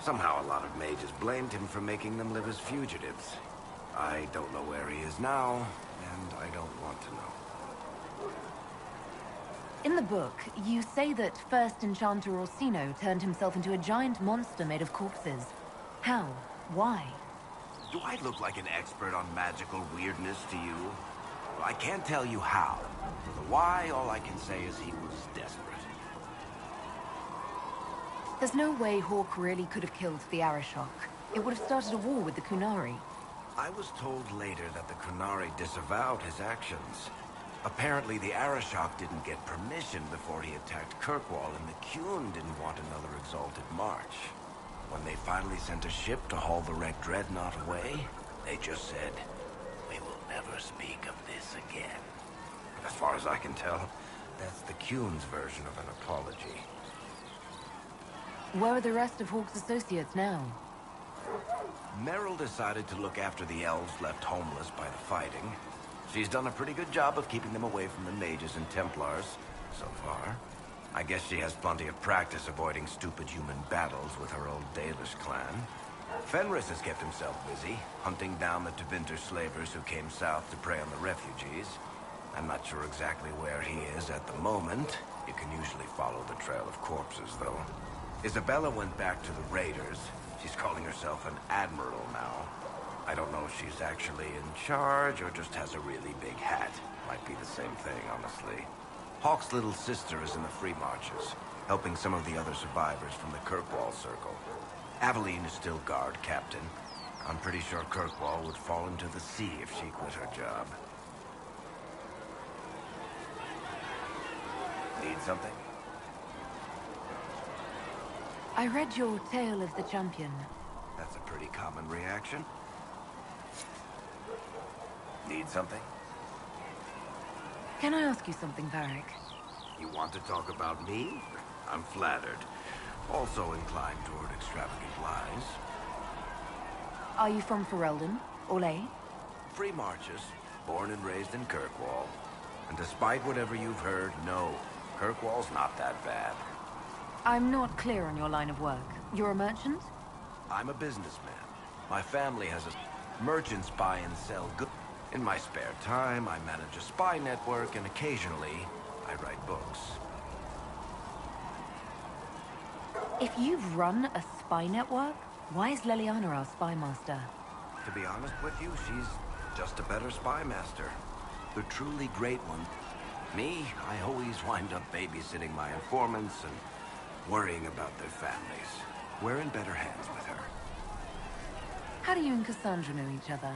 Somehow a lot of mages blamed him for making them live as fugitives. I don't know where he is now, and I don't want to know. In the book, you say that first Enchanter Orsino turned himself into a giant monster made of corpses. How? Why? Do I look like an expert on magical weirdness to you? Well, I can't tell you how. For the why, all I can say is he was desperate. There's no way Hawke really could have killed the Arishok. It would have started a war with the Kunari. I was told later that the Kunari disavowed his actions. Apparently, the Arishok didn't get permission before he attacked Kirkwall, and the Qun didn't want another exalted march. When they finally sent a ship to haul the wrecked dreadnought away, they just said, "We will never speak of this again." As far as I can tell, that's the Qun's version of an apology. Where are the rest of Hawke's associates now? Meryl decided to look after the elves left homeless by the fighting. She's done a pretty good job of keeping them away from the mages and Templars, so far. I guess she has plenty of practice avoiding stupid human battles with her old Dalish clan. Fenris has kept himself busy, hunting down the Tevinter slavers who came south to prey on the refugees. I'm not sure exactly where he is at the moment. You can usually follow the trail of corpses, though. Isabella went back to the raiders. She's calling herself an admiral now. I don't know if she's actually in charge or just has a really big hat. Might be the same thing, honestly. Hawke's little sister is in the Free Marches, helping some of the other survivors from the Kirkwall Circle. Aveline is still guard captain. I'm pretty sure Kirkwall would fall into the sea if she quit her job. Need something? I read your Tale of the Champion. That's a pretty common reaction. Need something? Can I ask you something, Varric? You want to talk about me? I'm flattered. Also inclined toward extravagant lies. Are you from Ferelden? Orlais? Free Marches, born and raised in Kirkwall. And despite whatever you've heard, no, Kirkwall's not that bad. I'm not clear on your line of work. You're a merchant? I'm a businessman. My family has a... Merchants buy and sell goods. In my spare time, I manage a spy network, and occasionally, I write books. If you've run a spy network, Why is Leliana our spy master? To be honest with you, she's just a better spy master. The truly great one. Me, I always wind up babysitting my informants and worrying about their families. We're in better hands with her. How do you and Cassandra know each other?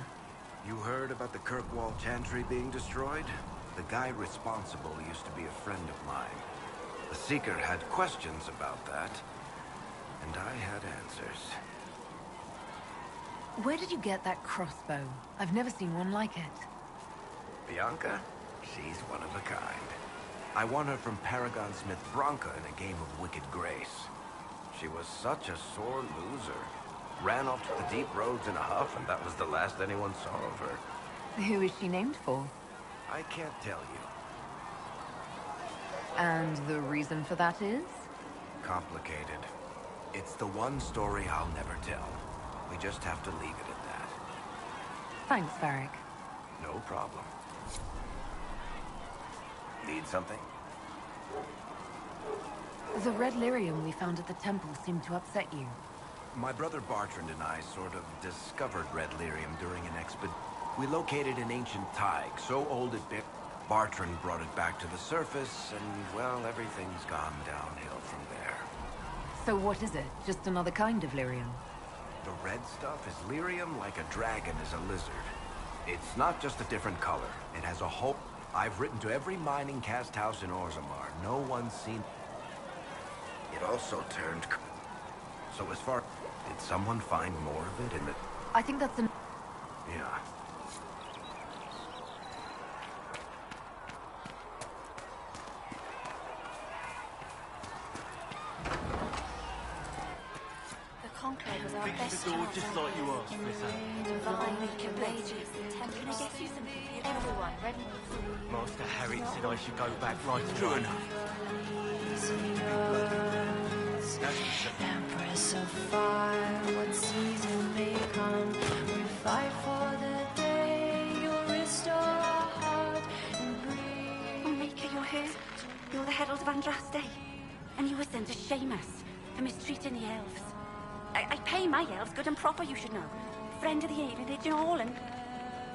You heard about the Kirkwall Chantry being destroyed? The guy responsible used to be a friend of mine. The Seeker had questions about that, and I had answers. Where did you get that crossbow? I've never seen one like it. Bianca? She's one of a kind. I won her from Paragon Smith Bronca in a game of Wicked Grace. She was such a sore loser. Ran off to the deep roads in a huff, and that was the last anyone saw of her. Who is she named for? I can't tell you. And the reason for that is? Complicated. It's the one story I'll never tell. We just have to leave it at that. Thanks, Varric. No problem. Need something? The red lyrium we found at the temple seemed to upset you. My brother Bartrand and I sort of discovered red lyrium during an expedition. We located an ancient thaig, so old it bit. Bartrand brought it back to the surface, and, well, everything's gone downhill from there. So what is it? Just another kind of lyrium? The red stuff is lyrium like a dragon is a lizard. It's not just a different color. It has a whole... I've written to every mining cast house in Orzammar. No one's seen... It also turned... So as far... Did someone find more of it in the... I think that's an... Yeah. Conclave was our best chance. Just like you asked, Miss Divine, we can mages, the temple. Can I get you some? Everyone, ready? Master Harry said I should go back right to True enough. Empress of fire, what season may come? We fight for the day you'll restore our heart and breathe. Oh, Maker, you're here. You're the Herald of Andraste. And you were sent to shame us for mistreating the elves. I pay my elves good and proper, you should know. Friend of the Avenage and all, and...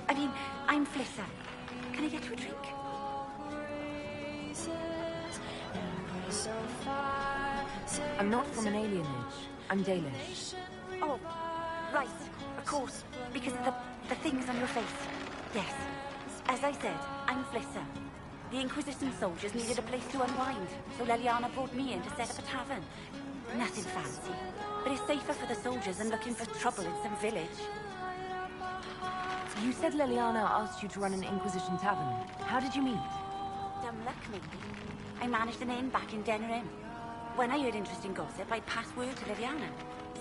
I mean, I'm Flissa. Can I get you a drink? I'm not from an alienage. I'm Dalish. Oh, right. Of course. Because of the things on your face. Yes. As I said, I'm Flissa. The Inquisition soldiers needed a place to unwind, so Leliana brought me in to set up a tavern. Nothing fancy. But it's safer for the soldiers than looking for trouble in some village. You said Leliana asked you to run an Inquisition tavern. How did you meet? Dumb luck, maybe. I managed an inn back in Denerim. When I heard interesting gossip, I'd pass word to Leliana.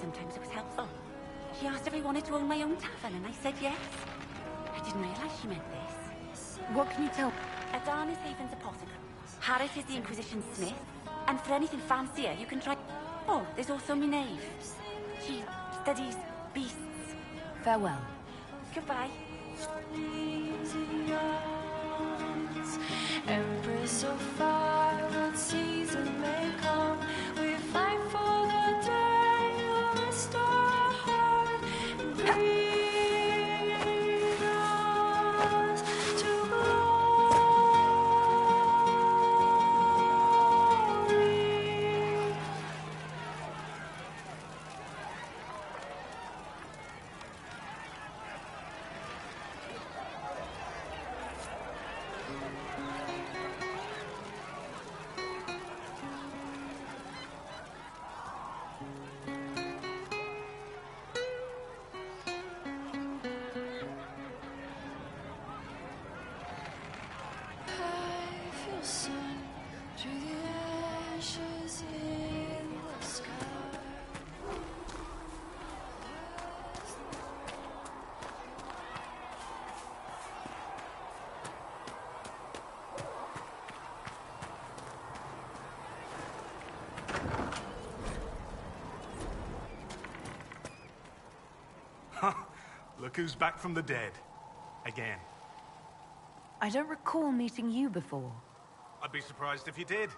Sometimes it was helpful. She asked if I wanted to own my own tavern, and I said yes. I didn't realize she meant this. What can you tell? Adan is Haven's apothecary. Harris is the Inquisition smith. And for anything fancier, you can try... Oh, there's also Minave. She studies beasts. Farewell. Goodbye. Empress of fire, what season may come? We fight for the day you'll restore our heart and bring us to glory. I feel sun through the ashes in the sky. Look who's back from the dead. Again. I don't recall meeting you before. I'd be surprised if you did.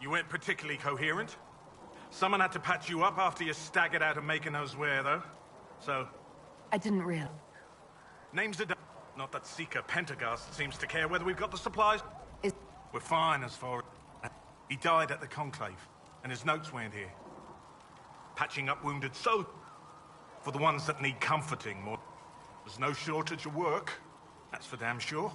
You weren't particularly coherent. Someone had to patch you up after you staggered out of making those wear, though. So, I didn't realize. name's a... Not that Seeker Pentagast seems to care whether we've got the supplies. We're fine as far as... He died at the Conclave, and his notes weren't here. Patching up wounded soldiers. For the ones that need comforting more. There's no shortage of work. That's for damn sure.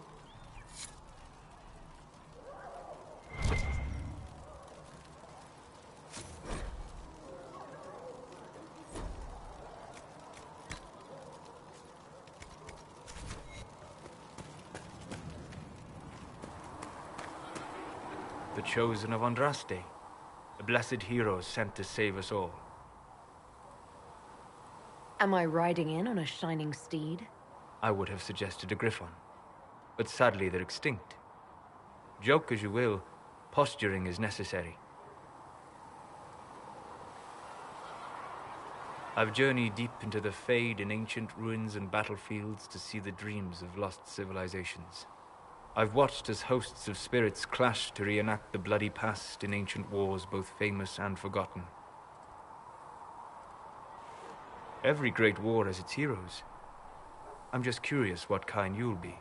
The chosen of Andraste, a blessed hero sent to save us all. Am I riding in on a shining steed? I would have suggested a griffon, but sadly they're extinct. Joke as you will, posturing is necessary. I've journeyed deep into the Fade in ancient ruins and battlefields to see the dreams of lost civilizations. I've watched as hosts of spirits clash to reenact the bloody past in ancient wars both famous and forgotten. Every great war has its heroes. I'm just curious what kind you'll be.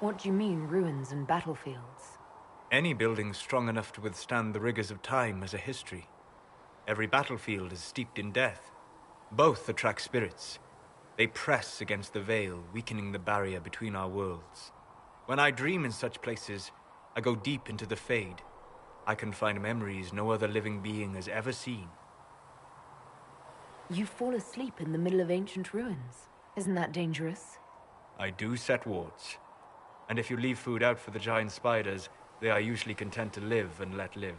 What do you mean, ruins and battlefields? Any building strong enough to withstand the rigors of time has a history. Every battlefield is steeped in death. Both attract spirits. They press against the veil, weakening the barrier between our worlds. When I dream in such places, I go deep into the Fade. I can find memories no other living being has ever seen. You fall asleep in the middle of ancient ruins. Isn't that dangerous? I do set wards. And if you leave food out for the giant spiders, they are usually content to live and let live.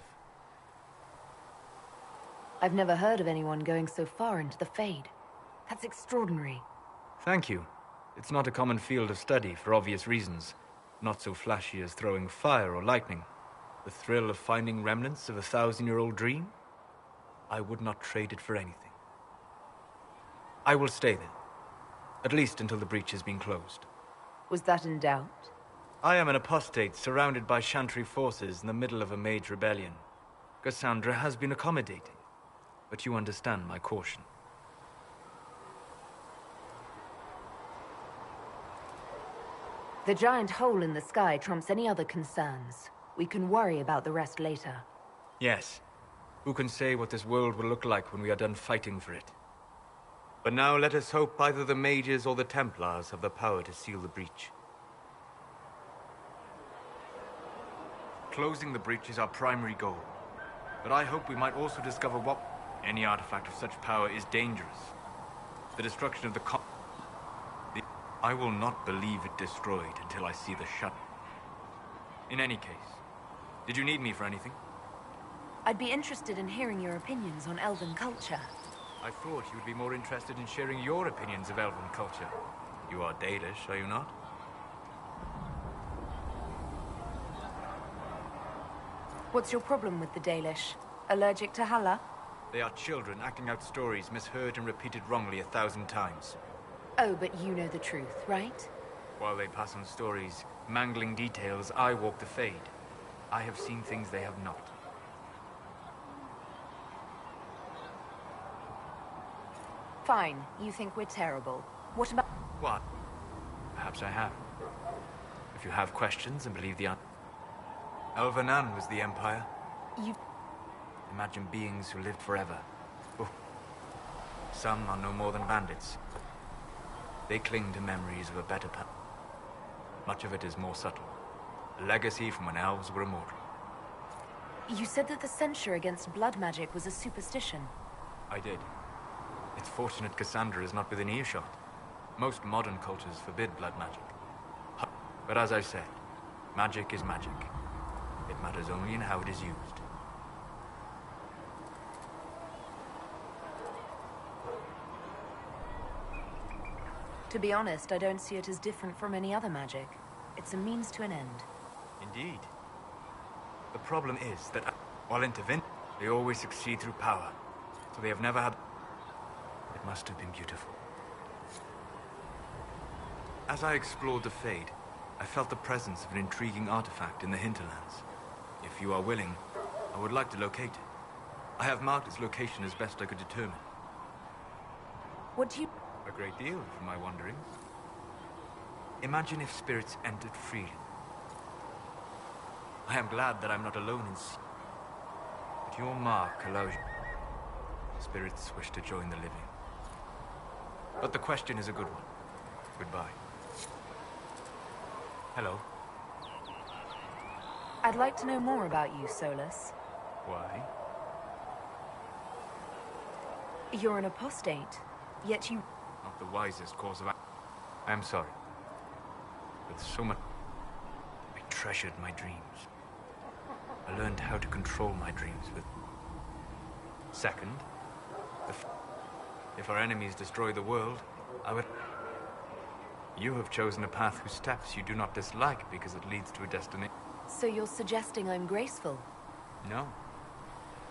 I've never heard of anyone going so far into the Fade. That's extraordinary. Thank you. It's not a common field of study for obvious reasons. Not so flashy as throwing fire or lightning. The thrill of finding remnants of a 1,000-year-old dream? I would not trade it for anything. I will stay then. At least until the breach has been closed. Was that in doubt? I am an apostate surrounded by Chantry forces in the middle of a mage rebellion. Cassandra has been accommodating, but you understand my caution. The giant hole in the sky trumps any other concerns. We can worry about the rest later. Yes. Who can say what this world will look like when we are done fighting for it? But now let us hope either the mages or the Templars have the power to seal the breach. Closing the breach is our primary goal. But I hope we might also discover what... Any artifact of such power is dangerous. The destruction of the I will not believe it destroyed until I see the shut. In any case, did you need me for anything? I'd be interested in hearing your opinions on elven culture. I thought you would be more interested in sharing your opinions of elven culture. You are Dalish, are you not? What's your problem with the Dalish? Allergic to Halla? They are children acting out stories misheard and repeated wrongly 1,000 times. Oh, but you know the truth, right? While they pass on stories, mangling details, I walk the Fade. I have seen things they have not. Fine, you think we're terrible. What about... What? Perhaps I have. If you have questions and believe the answer... Elvenan was the Empire. You... Imagine beings who lived forever. Oh. Some are no more than bandits. They cling to memories of a better past. Much of it is more subtle. A legacy from when elves were immortal. You said that the censure against blood magic was a superstition. I did. It's fortunate Cassandra is not within earshot. Most modern cultures forbid blood magic. But as I said, magic is magic. It matters only in how it is used. To be honest, I don't see it as different from any other magic. It's a means to an end. Indeed. The problem is that while intervening, they always succeed through power. So they have never had... It must have been beautiful. As I explored the Fade, I felt the presence of an intriguing artifact in the hinterlands. If you are willing, I would like to locate it. I have marked its location as best I could determine. What do you... A great deal from my wanderings. Imagine if spirits entered freely. I am glad that I'm not alone in sea. But your mark allows you. Spirits wish to join the living. But the question is a good one. Goodbye. Hello. I'd like to know more about you, Solus. Why? You're an apostate, yet you... Not the wisest course of action. I'm sorry. With so much... I treasured my dreams. I learned how to control my dreams with... Second, if our enemies destroy the world, I would... You have chosen a path whose steps you do not dislike because it leads to a destination. So you're suggesting I'm graceful? No.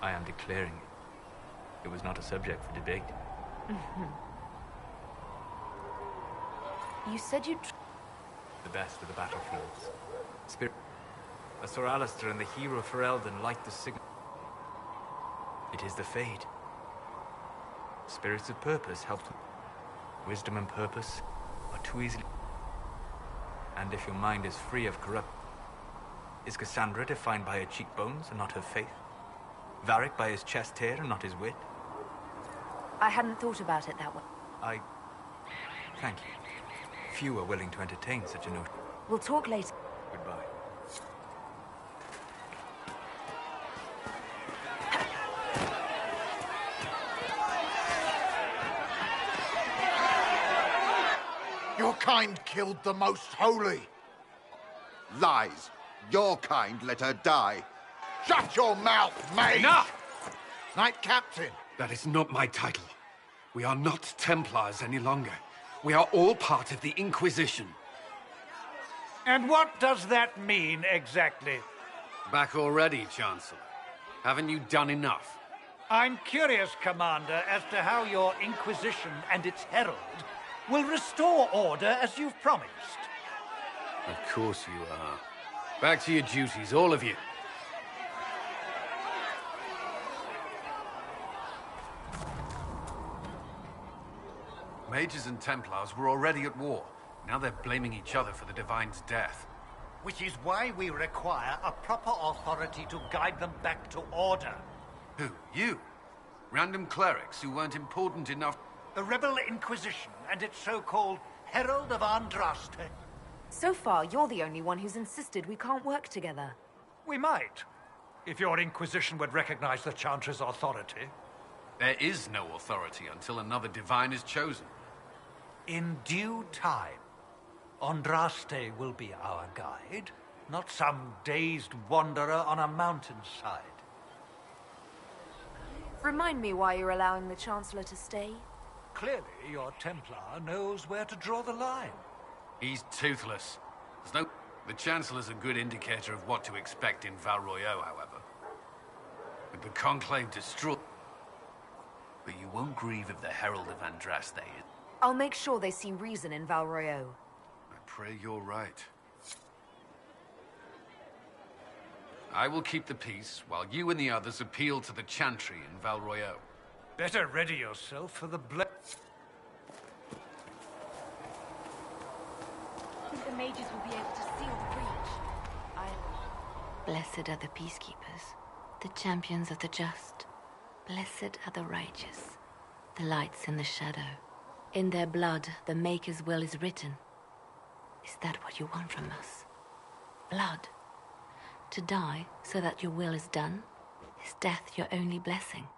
I am declaring it. It was not a subject for debate. You said you'd... The best of the battlefields. Spirit... Sir Alistair and the hero Ferelden light the signal. It is the Fade. Spirits of purpose help them. Wisdom and purpose are too easily... And if your mind is free of corrupt... Is Cassandra defined by her cheekbones and not her faith? Varric by his chest hair and not his wit? I hadn't thought about it that way. Thank you. Few are willing to entertain such a notion. We'll talk later. Goodbye. Your kind killed the most holy. Lies. Your kind let her die. Shut your mouth, mate! Enough! Knight Captain. That is not my title. We are not Templars any longer. We are all part of the Inquisition. And what does that mean, exactly? Back already, Chancellor. Haven't you done enough? I'm curious, Commander, as to how your Inquisition and its herald will restore order as you've promised. Of course you are. Back to your duties, all of you. Mages and Templars were already at war. Now they're blaming each other for the Divine's death. Which is why we require a proper authority to guide them back to order. Who? You? Random clerics who weren't important enough... The Rebel Inquisition and its so-called Herald of Andraste. So far, you're the only one who's insisted we can't work together. We might, if your Inquisition would recognize the Chantry's authority. There is no authority until another Divine is chosen. In due time, Andraste will be our guide, not some dazed wanderer on a mountainside. Remind me why you're allowing the Chancellor to stay? Clearly, your Templar knows where to draw the line. He's toothless. There's no... The Chancellor's a good indicator of what to expect in Val Royeaux, however. With the Conclave destroyed... But you won't grieve if the Herald of Andraste is... I'll make sure they see reason in Val Royeaux. I pray you're right. I will keep the peace, while you and the others appeal to the Chantry in Val Royeaux. Better ready yourself for the I think the mages will be able to seal the breach. Blessed are the peacekeepers, the champions of the just. Blessed are the righteous, the lights in the shadow. In their blood, the Maker's will is written. Is that what you want from us? Blood? To die so that your will is done? Is death your only blessing?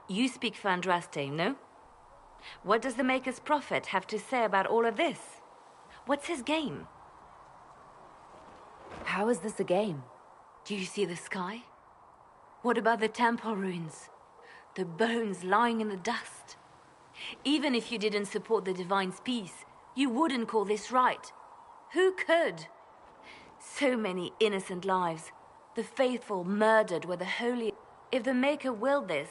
You speak for Andraste, no? What does the Maker's prophet have to say about all of this? What's his game? How is this a game? Do you see the sky? What about the temple ruins? The bones lying in the dust? Even if you didn't support the Divine's peace, you wouldn't call this right. Who could? So many innocent lives. The faithful murdered where the holy... If the Maker willed this,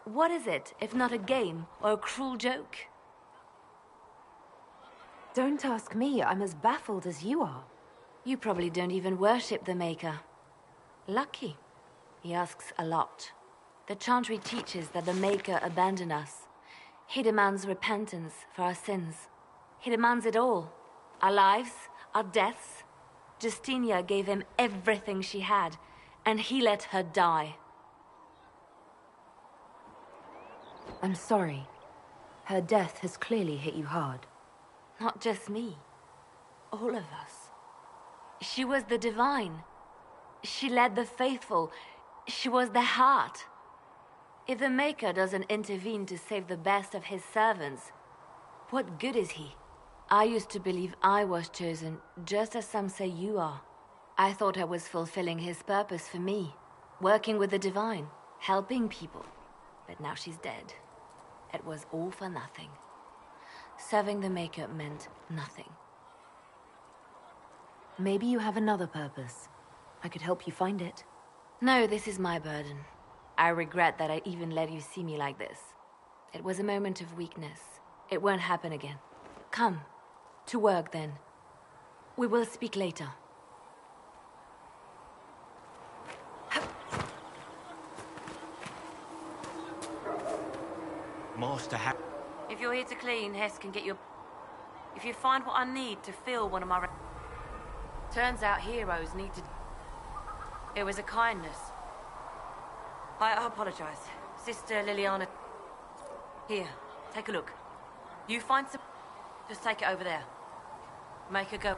what is it if not a game or a cruel joke? Don't ask me. I'm as baffled as you are. You probably don't even worship the Maker. Lucky. He asks a lot. The Chantry teaches that the Maker abandoned us. He demands repentance for our sins. He demands it all. Our lives, our deaths. Justinia gave him everything she had, and he let her die. I'm sorry. Her death has clearly hit you hard. Not just me. All of us. She was the divine. She led the faithful. She was their heart. If the Maker doesn't intervene to save the best of his servants, what good is he? I used to believe I was chosen, just as some say you are. I thought I was fulfilling his purpose for me, working with the divine, helping people. But now she's dead. It was all for nothing. Serving the Maker meant nothing. Maybe you have another purpose. I could help you find it. No, this is my burden. I regret that I even let you see me like this. It was a moment of weakness. It won't happen again. Come. To work, then. We will speak later. Master If you're here to clean, Hess can get you... If you find what I need to fill one of my... Turns out heroes need to... It was a kindness. I apologize. Sister Liliana... Here, take a look. You find some... Just take it over there. Make her go.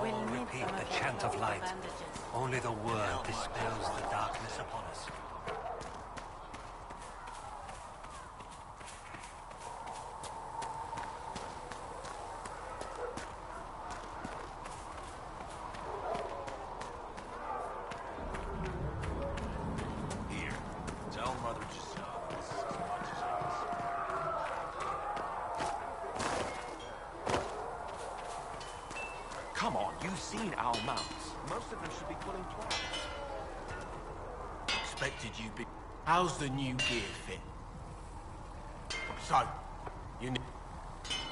All repeat the chant of light. Only the word dispels the darkness upon us. Here, tell Mother Giselle this is as much as I can. Come on, you've seen our mounts. Most of them should be pulling plows. Expected you be... How's the new gear fit? So, you need...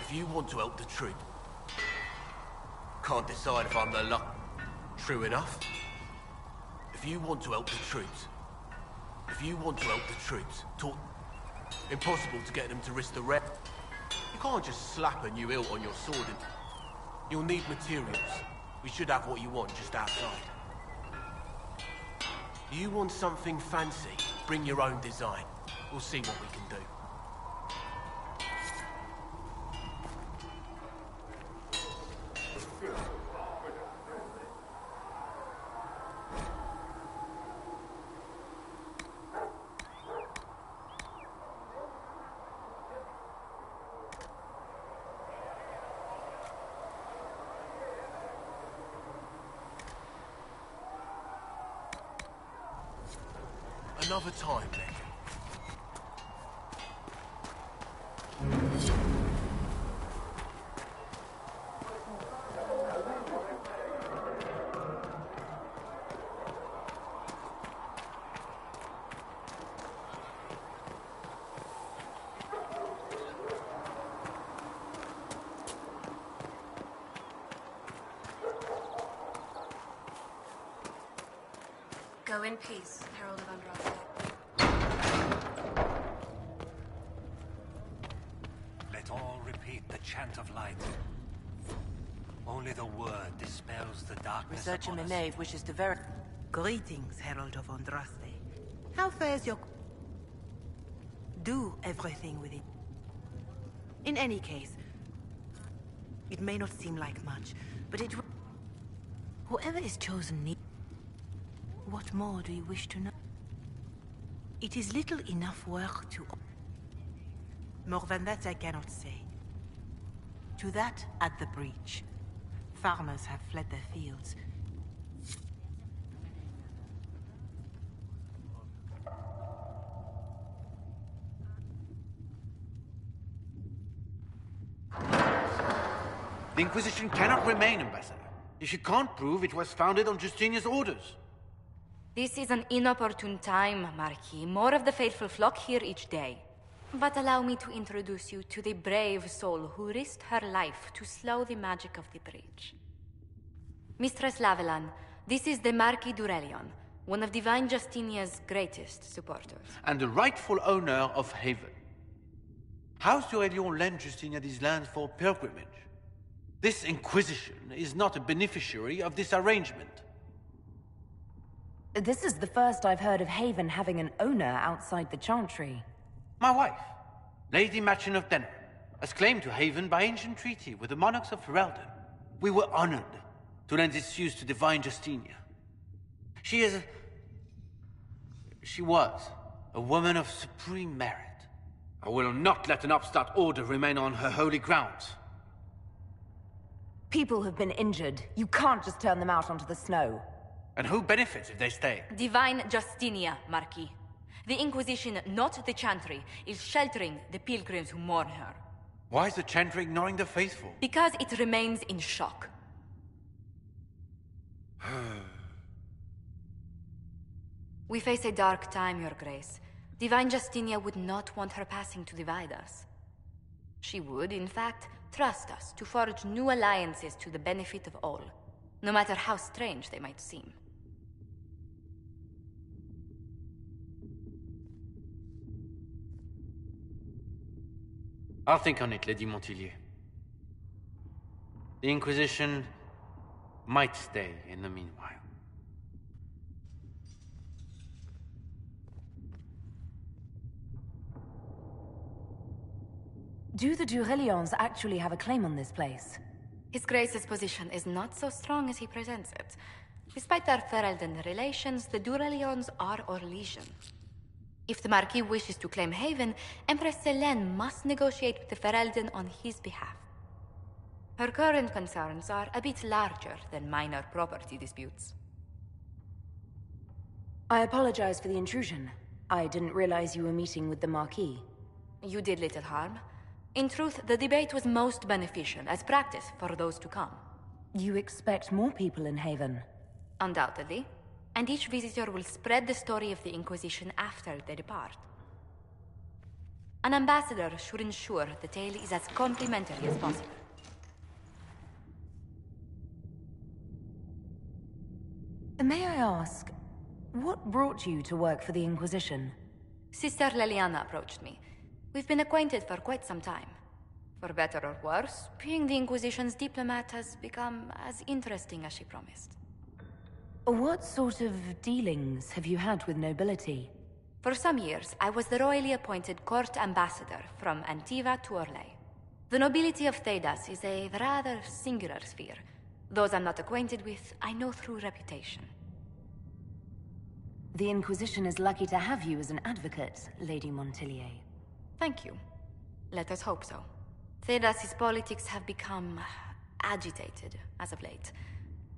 If you want to help the troop... Can't decide if I'm the luck... True enough? If you want to help the troops... If you want to help the troops, talk... Impossible to get them to risk the red. You can't just slap a new hilt on your sword and... You'll need materials. We should have what you want just outside. You want something fancy? Bring your own design. We'll see what we can do. another time, Megan. Go in peace, Herald of Andraste. Let all repeat the chant of light. Only the word dispels the darkness Researcher upon us. Meneve wishes to verify. Greetings, Herald of Andraste. How fares your... Do everything with it. In any case, it may not seem like much, but it... Whoever is chosen needs... What more do you wish to know? It is little enough work to... More than that I cannot say. To that, at the breach. Farmers have fled their fields. The Inquisition cannot remain, Ambassador, if you can't prove it was founded on Justinia's orders. This is an inopportune time, Marquis. More of the faithful flock here each day. But allow me to introduce you to the brave soul who risked her life to slow the magic of the breach. Mistress Lavelan, this is the Marquis Durelion, one of Divine Justinia's greatest supporters. And the rightful owner of Haven. House Durelion lent Justinia these lands for pilgrimage. This Inquisition is not a beneficiary of this arrangement. This is the first I've heard of Haven having an owner outside the Chantry. My wife, Lady Machin of Denham, has claimed to Haven by ancient treaty with the monarchs of Ferelden. We were honored to lend its use to Divine Justinia. She was a woman of supreme merit. I will not let an upstart order remain on her holy grounds. People have been injured. You can't just turn them out onto the snow. And who benefits if they stay? Divine Justinia, Marquis. The Inquisition, not the Chantry, is sheltering the pilgrims who mourn her. Why is the Chantry ignoring the faithful? Because it remains in shock. We face a dark time, Your Grace. Divine Justinia would not want her passing to divide us. She would, in fact, trust us to forge new alliances to the benefit of all, no matter how strange they might seem. I'll think on it, Lady Montilyet. The Inquisition might stay in the meanwhile. Do the Durelions actually have a claim on this place? His Grace's position is not so strong as he presents it. Despite our Ferelden relations, the Durelions are Orlesian. If the Marquis wishes to claim Haven, Empress Selene must negotiate with the Ferelden on his behalf. Her current concerns are a bit larger than minor property disputes. I apologize for the intrusion. I didn't realize you were meeting with the Marquis. You did little harm. In truth, the debate was most beneficial as practice for those to come. You expect more people in Haven? Undoubtedly. And each visitor will spread the story of the Inquisition after they depart. An ambassador should ensure the tale is as complimentary as possible. May I ask, what brought you to work for the Inquisition? Sister Leliana approached me. We've been acquainted for quite some time. For better or worse, being the Inquisition's diplomat has become as interesting as she promised. What sort of dealings have you had with nobility? For some years, I was the royally appointed court ambassador from Antiva to Orlais. The nobility of Thedas is a rather singular sphere. Those I'm not acquainted with, I know through reputation. The Inquisition is lucky to have you as an advocate, Lady Montilyet. Thank you. Let us hope so. Thedas' politics have become agitated as of late.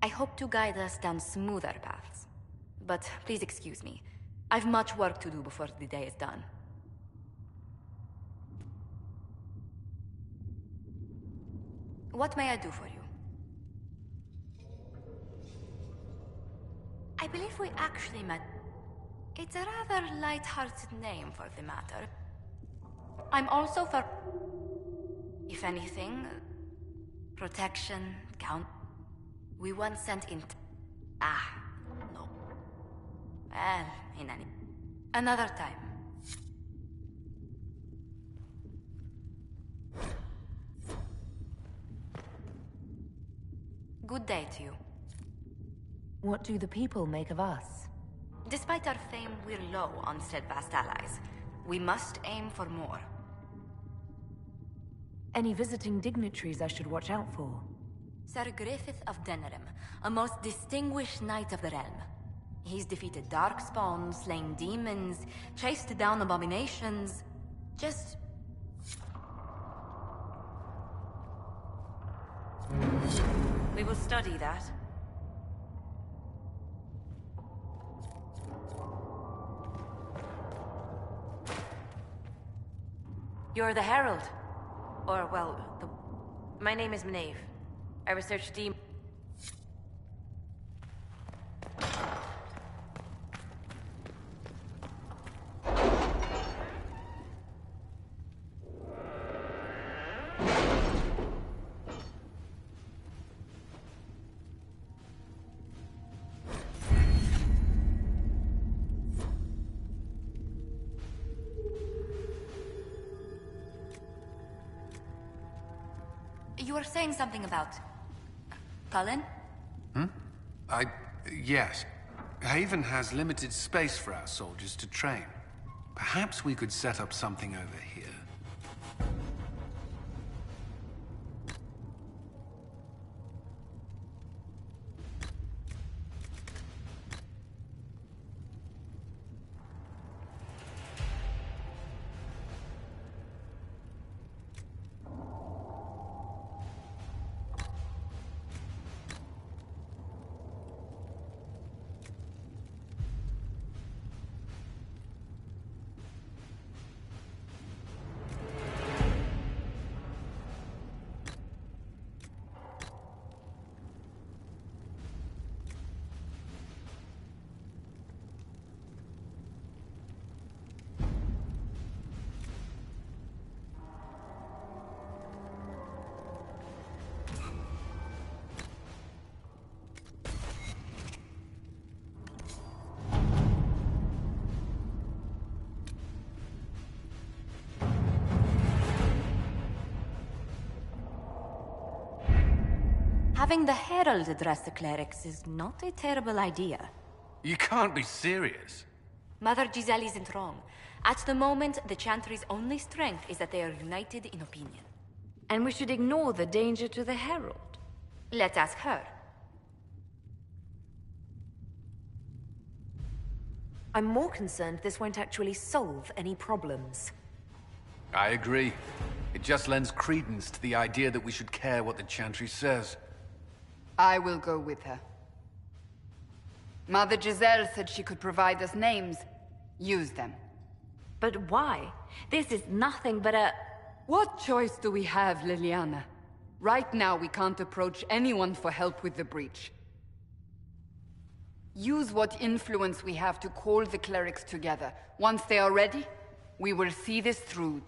I hope to guide us down smoother paths. But please excuse me. I've much work to do before the day is done. What may I do for you? I believe we actually met. It's a rather light-hearted name for the matter. I'm also for... If anything, protection, count... We once sent in... no. Well, in any... Another time. Good day to you. What do the people make of us? Despite our fame, we're low on steadfast allies. We must aim for more. Any visiting dignitaries I should watch out for? Sir Griffith of Denerim, a most distinguished knight of the realm. He's defeated darkspawn, slain demons, chased down abominations. Just... We will study that. You're the Herald. Or, well, My name is Maeve. I research demons. You were saying something about... Cullen? Yes. Haven has limited space for our soldiers to train. Perhaps we could set up something over here. Having the Herald address the clerics is not a terrible idea. You can't be serious. Mother Giselle isn't wrong. At the moment, the Chantry's only strength is that they are united in opinion. And we should ignore the danger to the Herald. Let's ask her. I'm more concerned this won't actually solve any problems. I agree. It just lends credence to the idea that we should care what the Chantry says. I will go with her. Mother Giselle said she could provide us names. Use them. But why? This is nothing but a... What choice do we have, Leliana? Right now, we can't approach anyone for help with the breach. Use what influence we have to call the clerics together. Once they are ready, we will see this through.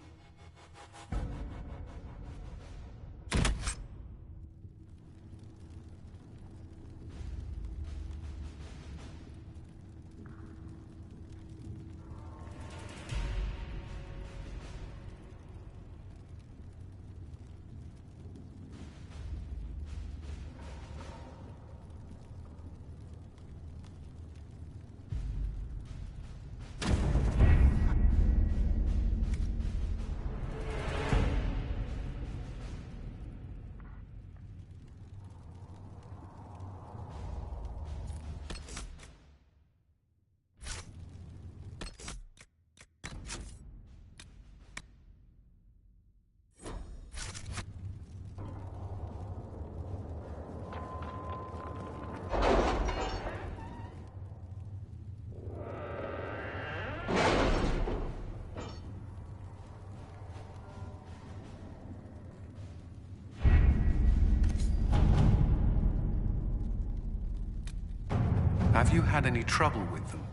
Have you had any trouble with them?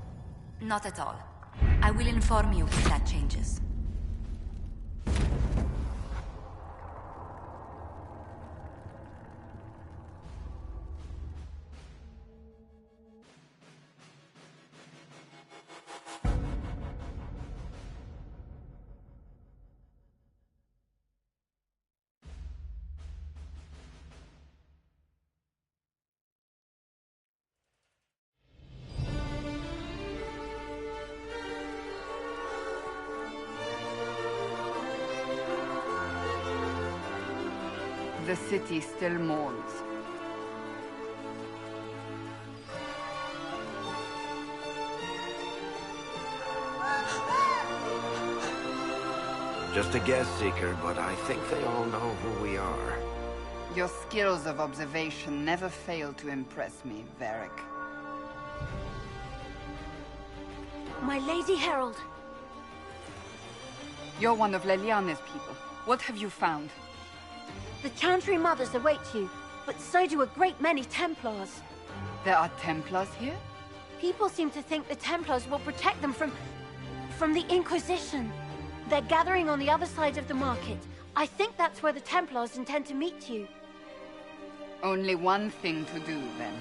Not at all. I will inform you if that changes. The city still mourns. Just a guess, Seeker, but I think they all know who we are. Your skills of observation never fail to impress me, Varric. My Lady Herald. You're one of Leliana's people. What have you found? The Chantry Mothers await you, but so do a great many Templars. There are Templars here? People seem to think the Templars will protect them from the Inquisition. They're gathering on the other side of the market. I think that's where the Templars intend to meet you. Only one thing to do, then.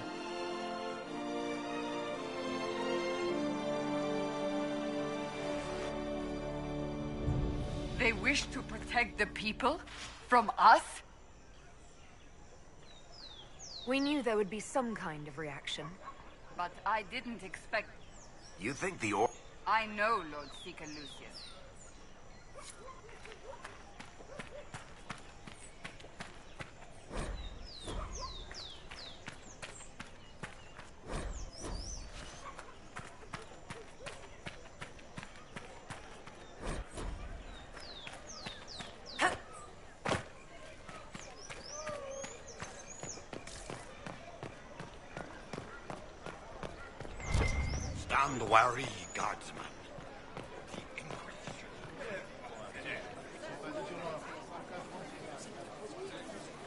They wish to protect the people? From us? We knew there would be some kind of reaction. But I didn't expect... You think the I know, Lord Seeker Lucius. Stand wary, guardsman.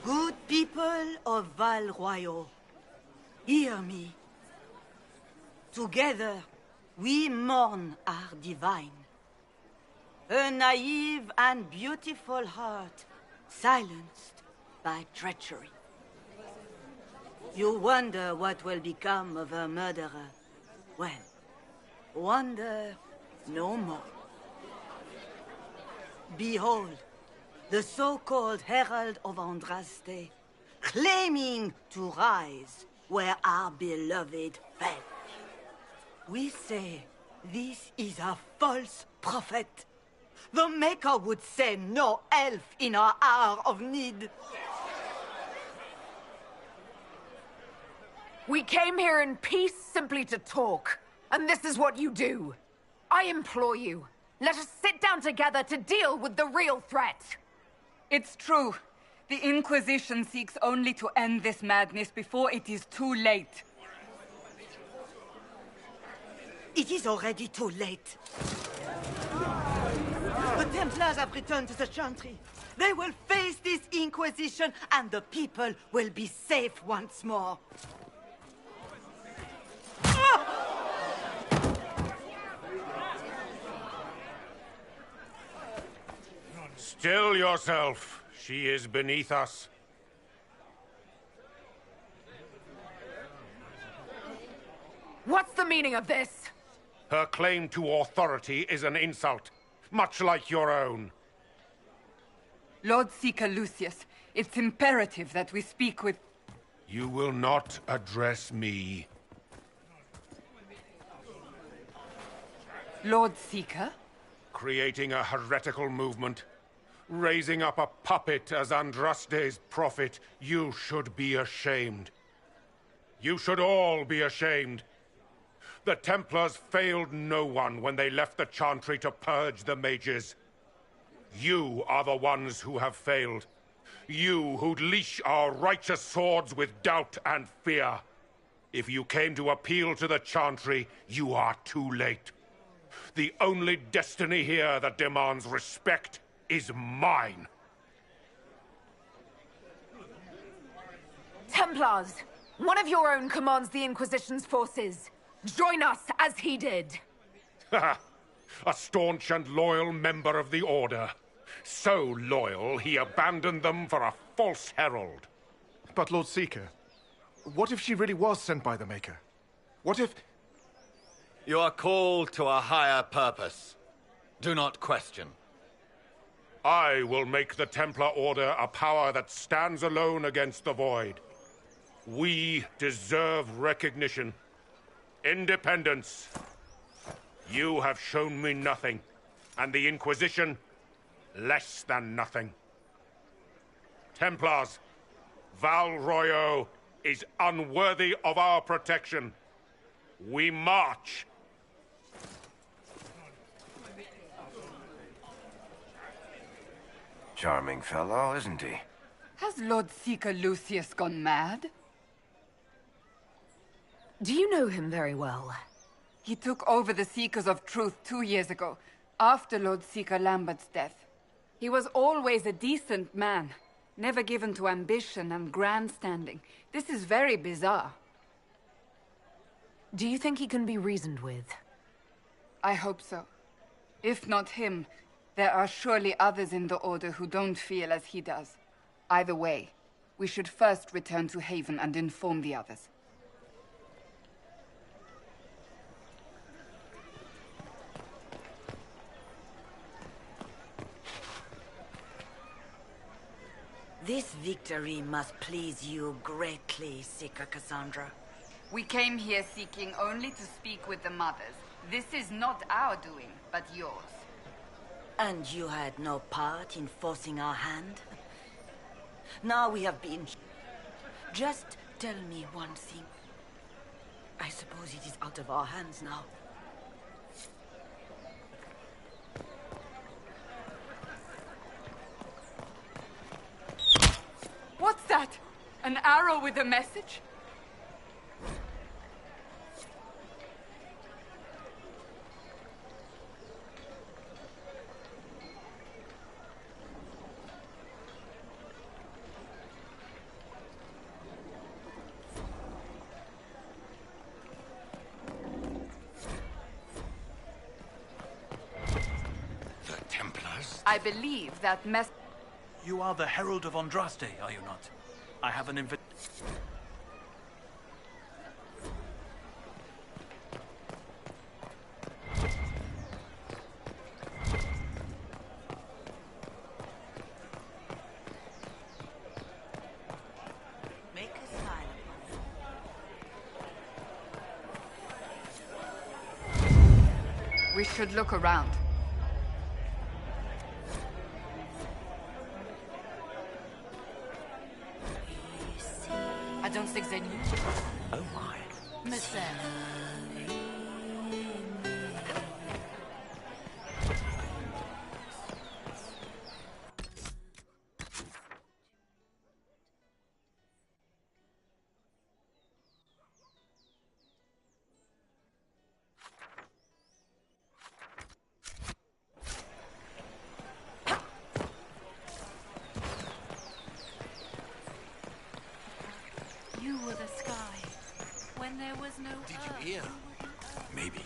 Good people of Val Royal, hear me. Together, we mourn our divine. A naive and beautiful heart, silenced by treachery. You wonder what will become of her murderer. Well, wonder no more. Behold, the so-called Herald of Andraste, claiming to rise where our beloved fell. We say this is a false prophet. The Maker would send no elf in our hour of need. We came here in peace simply to talk, and this is what you do. I implore you, let us sit down together to deal with the real threat. It's true. The Inquisition seeks only to end this madness before it is too late. It is already too late. The Templars have returned to the Chantry. They will face this Inquisition, and the people will be safe once more. Still yourself. She is beneath us. What's the meaning of this? Her claim to authority is an insult, much like your own. Lord Seeker Lucius, it's imperative that we speak with... You will not address me. Lord Seeker? Creating a heretical movement. Raising up a puppet as Andraste's prophet. You should be ashamed. You should all be ashamed. The Templars failed no one when they left the Chantry to purge the mages. You are the ones who have failed. You who'd leash our righteous swords with doubt and fear. If you came to appeal to the Chantry, you are too late. The only destiny here that demands respect is mine. Templars! One of your own commands the Inquisition's forces. Join us as he did. A staunch and loyal member of the Order. So loyal, he abandoned them for a false herald. But Lord Seeker, what if she really was sent by the Maker? What if... You are called to a higher purpose. Do not question. I will make the Templar Order a power that stands alone against the Void. We deserve recognition. Independence. You have shown me nothing, and the Inquisition, less than nothing. Templars, Val Royeaux is unworthy of our protection. We march. Charming fellow, isn't he? Has Lord Seeker Lucius gone mad? Do you know him very well? He took over the Seekers of Truth 2 years ago, after Lord Seeker Lambert's death. He was always a decent man, never given to ambition and grandstanding. This is very bizarre. Do you think he can be reasoned with? I hope so. If not him, there are surely others in the Order who don't feel as he does. Either way, we should first return to Haven and inform the others. This victory must please you greatly, Seeker Cassandra. We came here seeking only to speak with the mothers. This is not our doing, but yours. And you had no part in forcing our hand? Now we have been... Just tell me one thing. I suppose it is out of our hands now. What's that? An arrow with a message? The Templars? I believe that mess... You are the Herald of Andraste, are you not? I have an invitation. Make a smile. We should look around. I don't think they knew. Oh my. Miss them. You were the sky when there was no Did earth. you hear? Maybe.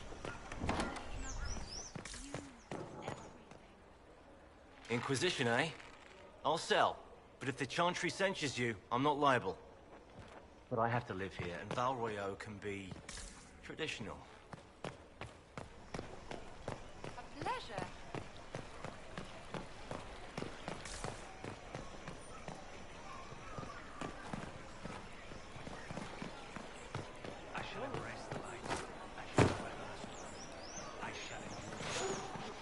Inquisition, eh? I'll sell. But if the Chantry censures you, I'm not liable. But I have to live here, and Val Royeaux can be... traditional. A pleasure. I shall embrace the light. I shall everlast. I shall endure.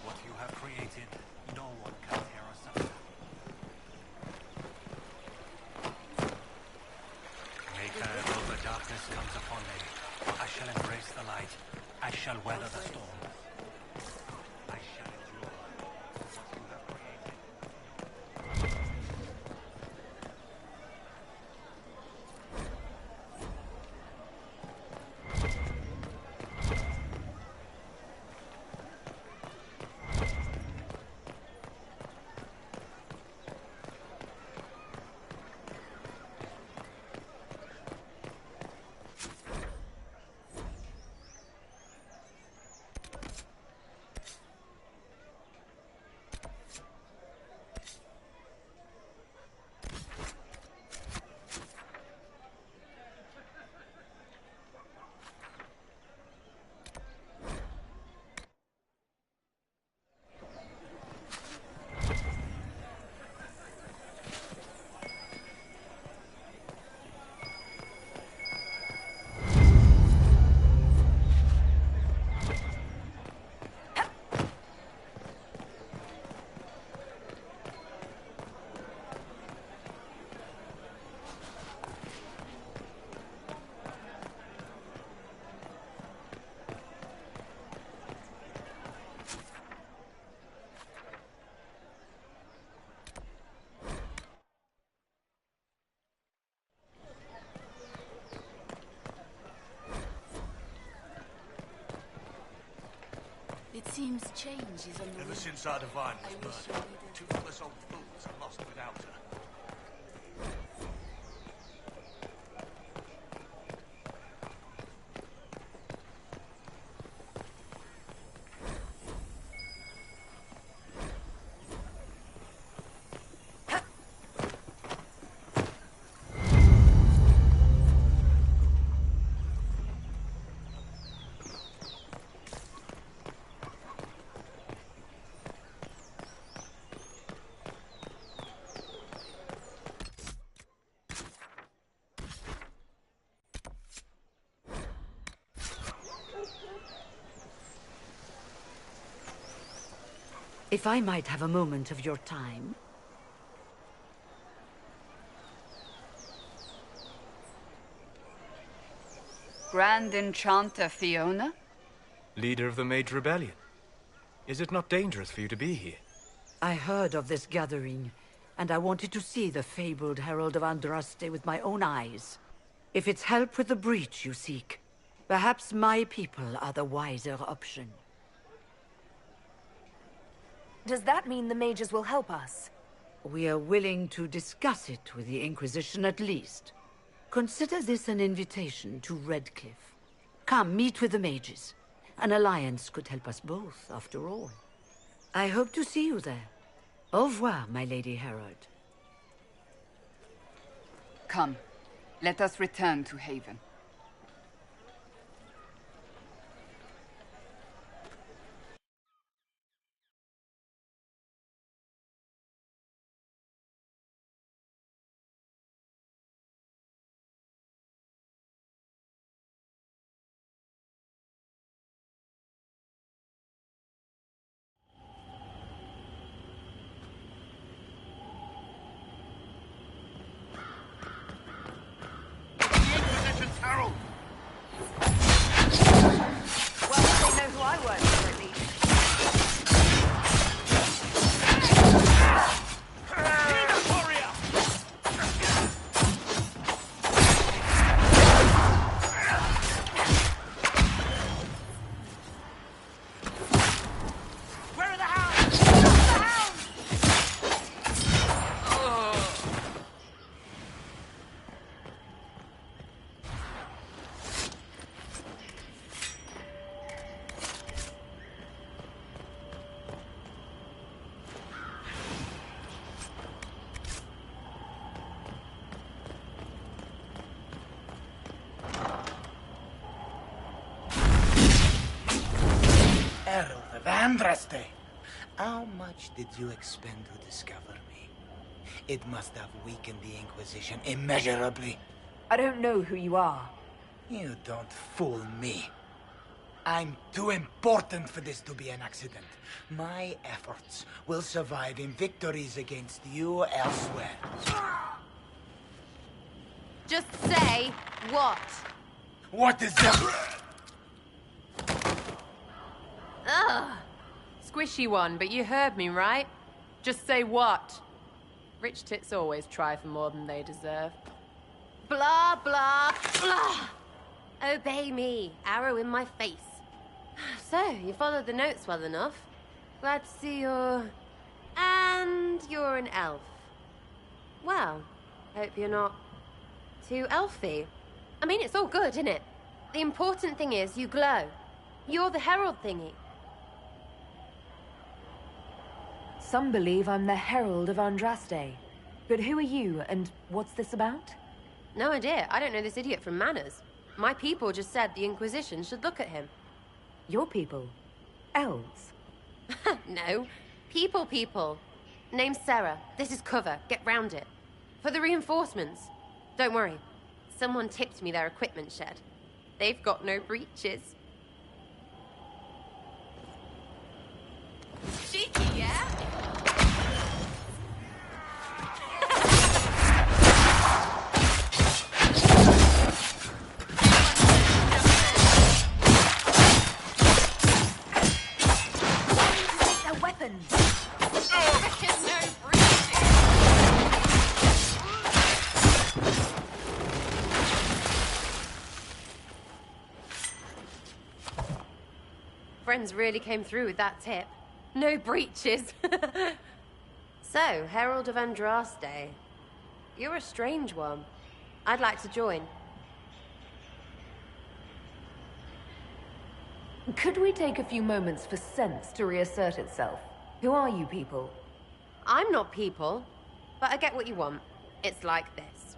What you have created, no one can tear asunder. Maker, though the darkness comes upon me, I shall embrace the light. seems change is on the Ever way. since our divine was murdered, toothless old fools are lost without her. If I might have a moment of your time. Grand Enchanter Fiona? Leader of the Mage Rebellion. Is it not dangerous for you to be here? I heard of this gathering, and I wanted to see the fabled Herald of Andraste with my own eyes. If it's help with the breach you seek, perhaps my people are the wiser option. Does that mean the mages will help us? We are willing to discuss it with the Inquisition at least. Consider this an invitation to Redcliffe. Come, meet with the mages. An alliance could help us both, after all. I hope to see you there. Au revoir, my Lady Herald. Come, let us return to Haven. Harold! Well, they know who I work for, at least. Where are the hounds? Stop the hounds! Herald of Andraste, how much did you expend to discover me? It must have weakened the Inquisition immeasurably. I don't know who you are. You don't fool me. I'm too important for this to be an accident. My efforts will survive in victories against you elsewhere. Just say what? What is that? Ugh. Squishy one, but you heard me, right? Just say what? Rich tits always try for more than they deserve. Blah, blah, blah. Obey me. Arrow in my face. So, you followed the notes well enough. Glad to see you're... And you're an elf. Well, hope you're not too elfy. I mean, it's all good, isn't it? The important thing is you glow. You're the herald thingy. Some believe I'm the Herald of Andraste. But who are you, and what's this about? No idea. I don't know this idiot from Manners. My people just said the Inquisition should look at him. Your people? Elves? No. People. Name's Sarah. This is cover. Get round it. For the reinforcements. Don't worry. Someone tipped me their equipment shed. They've got no breaches. Cheeky, yeah? Their weapons! friends really came through with that tip. No breaches. So, Herald of Andraste. You're a strange one. I'd like to join. Could we take a few moments for sense to reassert itself? Who are you people? I'm not people, but I get what you want. It's like this.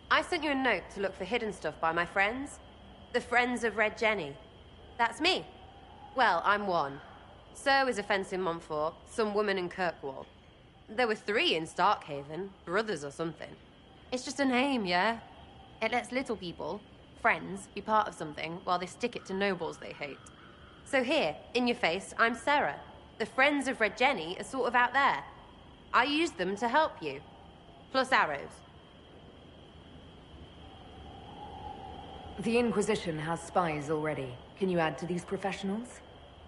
I sent you a note to look for hidden stuff by my friends. The Friends of Red Jenny. That's me. Well, I'm one. So is a fence in Montfort, some woman in Kirkwall. There were 3 in Starkhaven, brothers or something. It's just a name, yeah? It lets little people, friends, be part of something while they stick it to nobles they hate. So here, in your face, I'm Sarah. The Friends of Red Jenny are sort of out there. I used them to help you. Plus arrows. The Inquisition has spies already. Can you add to these professionals?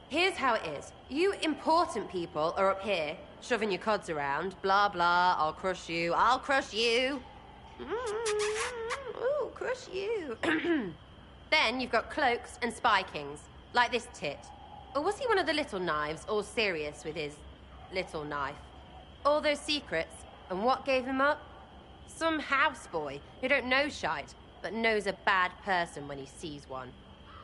Here's how it is. You important people are up here, shoving your cods around. Blah, blah, I'll crush you, I'll crush you. Ooh, crush you. Then you've got cloaks and spy kings, like this tit. Or was he one of the little knives, all serious with his little knife? All those secrets, and what gave him up? Some houseboy who don't know shite, but knows a bad person when he sees one.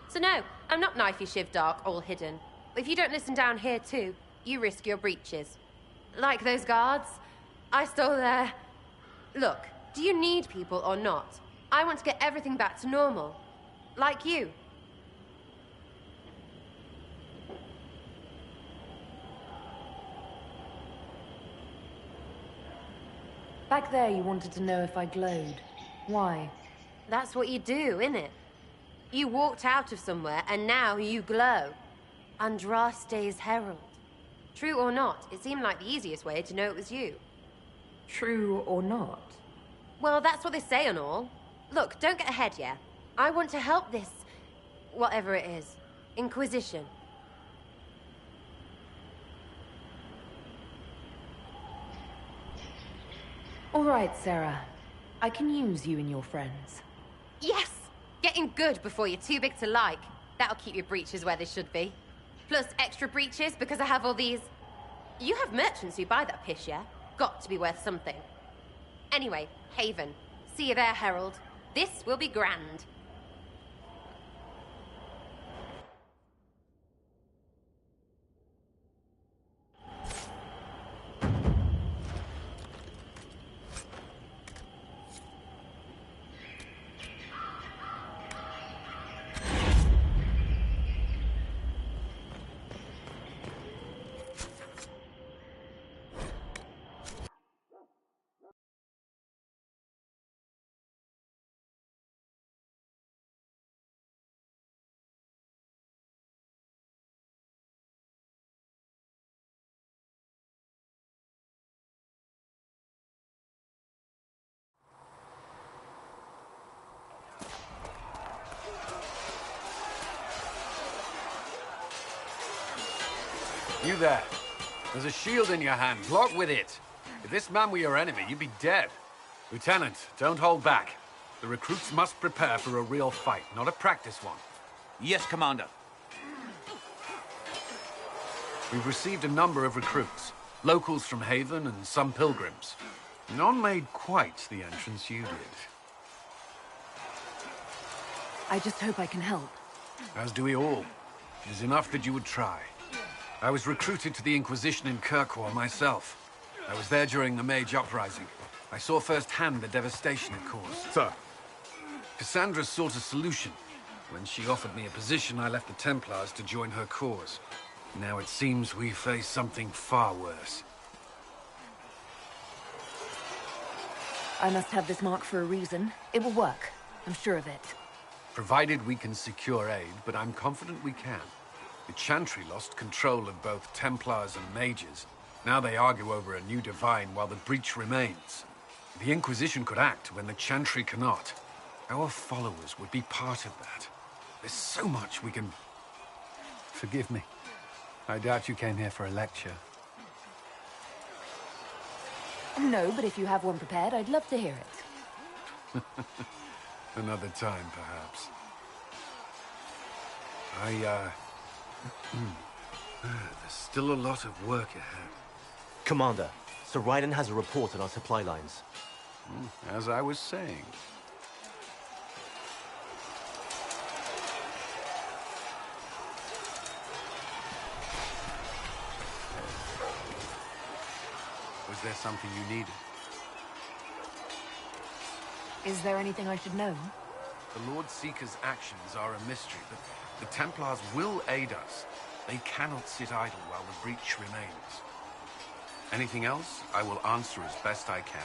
So no, I'm not knifey shiv dark, all hidden. But if you don't listen down here too, you risk your breeches. Like those guards, I stole their... Look, do you need people or not? I want to get everything back to normal. Like you. Back there you wanted to know if I glowed. Why? That's what you do, innit? You walked out of somewhere and now you glow. Andraste's herald. True or not, it seemed like the easiest way to know it was you. True or not? Well, that's what they say and all. Look, don't get ahead, yeah? I want to help this... whatever it is. Inquisition. All right, Sarah. I can use you and your friends. Yes! Getting good before you're too big to like. That'll keep your breeches where they should be. Plus extra breeches because I have all these... You have merchants who buy that piss, yeah? Got to be worth something. Anyway, Haven. See you there, Herald. This will be grand. You there. There's a shield in your hand. Block with it. If this man were your enemy, you'd be dead. Lieutenant, don't hold back. The recruits must prepare for a real fight, not a practice one. Yes, Commander. We've received a number of recruits. Locals from Haven and some pilgrims. None made quite the entrance you did. I just hope I can help. As do we all. It is enough that you would try. I was recruited to the Inquisition in Kirkwall myself. I was there during the Mage Uprising. I saw firsthand the devastation it caused. Sir. Cassandra sought a solution. When she offered me a position, I left the Templars to join her cause. Now it seems we face something far worse. I must have this mark for a reason. It will work. I'm sure of it. Provided we can secure aid, but I'm confident we can. The Chantry lost control of both Templars and Mages. Now they argue over a new Divine while the breach remains. The Inquisition could act when the Chantry cannot. Our followers would be part of that. There's so much we can... Forgive me. I doubt you came here for a lecture. No, but if you have one prepared, I'd love to hear it. Another time, perhaps. There's still a lot of work ahead. Commander, Sir Raiden has a report on our supply lines. As I was saying. Was there something you needed? Is there anything I should know? The Lord Seeker's actions are a mystery, but the Templars will aid us. They cannot sit idle while the breach remains. Anything else, I will answer as best I can.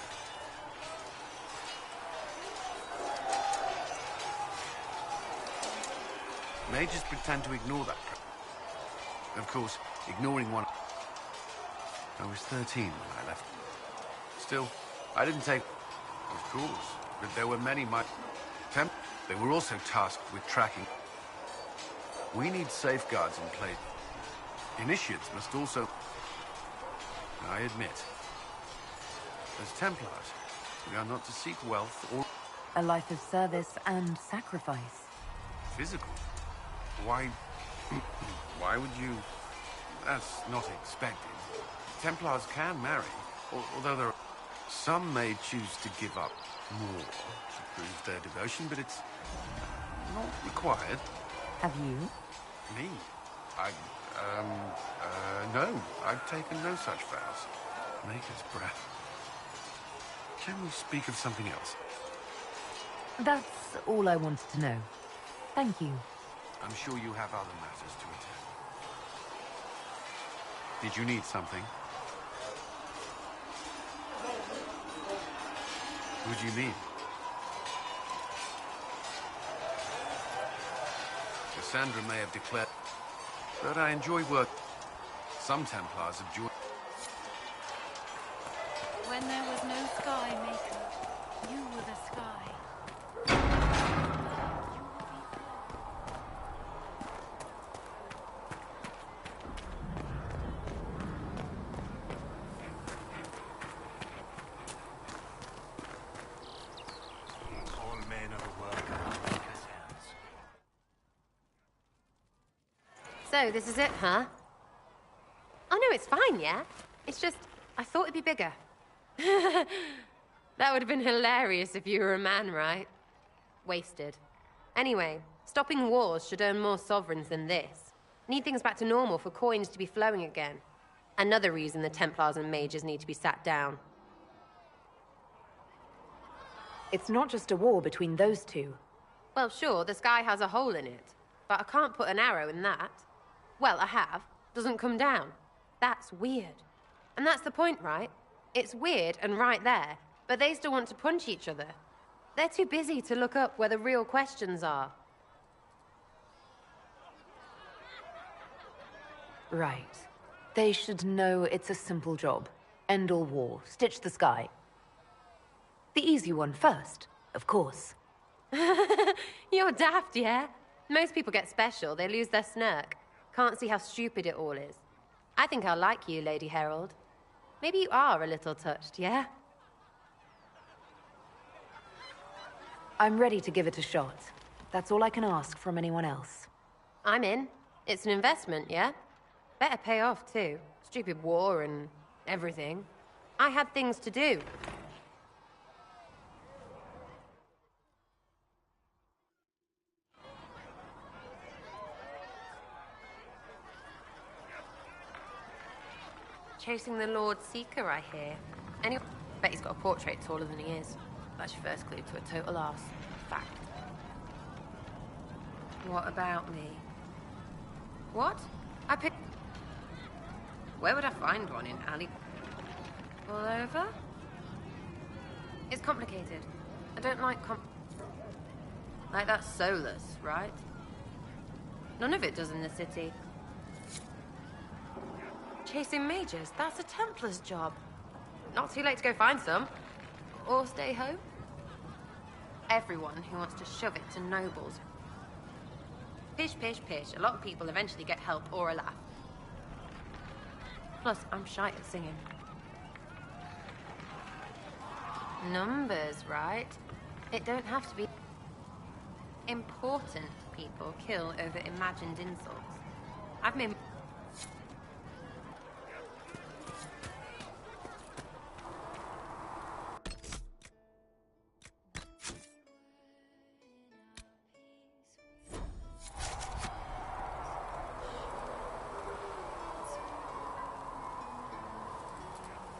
Mages pretend to ignore that. Of course, ignoring one... I was 13 when I left. Still, I didn't take... Of course, but there were many They were also tasked with tracking. We need safeguards in place. Initiates must also... I admit. As Templars, we are not to seek wealth or... A life of service and sacrifice. Physical? Why... Why would you... That's not expected. Templars can marry, although there are... Some may choose to give up more to prove their devotion, but it's not required. Have you? Me? No. I've taken no such vows. Maker's breath. Can we speak of something else? That's all I wanted to know. Thank you. I'm sure you have other matters to attend. Did you need something? Who do you mean? Cassandra may have declared, but I enjoy work. Some Templars have joined. When there was no sky, Maker, you were the sky. All men of the work are Maker's hands. So, this is it, huh? Oh, no, it's fine, yeah? It's just, I thought it'd be bigger. That would have been hilarious if you were a man, right? Wasted. Anyway, stopping wars should earn more sovereigns than this. Need things back to normal for coins to be flowing again. Another reason the Templars and mages need to be sat down. It's not just a war between those two. Well, sure, the sky has a hole in it. But I can't put an arrow in that. Well, I have. Doesn't come down. That's weird. And that's the point, right? It's weird and right there, but they still want to punch each other. They're too busy to look up where the real questions are. Right. They should know it's a simple job. End all war. Stitch the sky. The easy one first, of course. You're daft, yeah? Most people get special. They lose their snark. Can't see how stupid it all is. I think I like you, Lady Herald. Maybe you are a little touched, yeah? I'm ready to give it a shot. That's all I can ask from anyone else. I'm in. It's an investment, yeah? Better pay off, too. Stupid war and everything. I had things to do. Chasing the Lord Seeker, I hear. Anyway, bet he's got a portrait taller than he is. That's your first clue to a total arse. Fact. What about me? What? I picked... Where would I find one in alley? All over? It's complicated. I don't like Like that's soulless, right? None of it does in the city. Chasing mages, that's a Templar's job. Not too late to go find some. Or stay home. Everyone who wants to shove it to nobles. Pish, pish, pish. A lot of people eventually get help or a laugh. Plus, I'm shy at singing. Numbers, right? It don't have to be... Important people kill over imagined insults. I've made...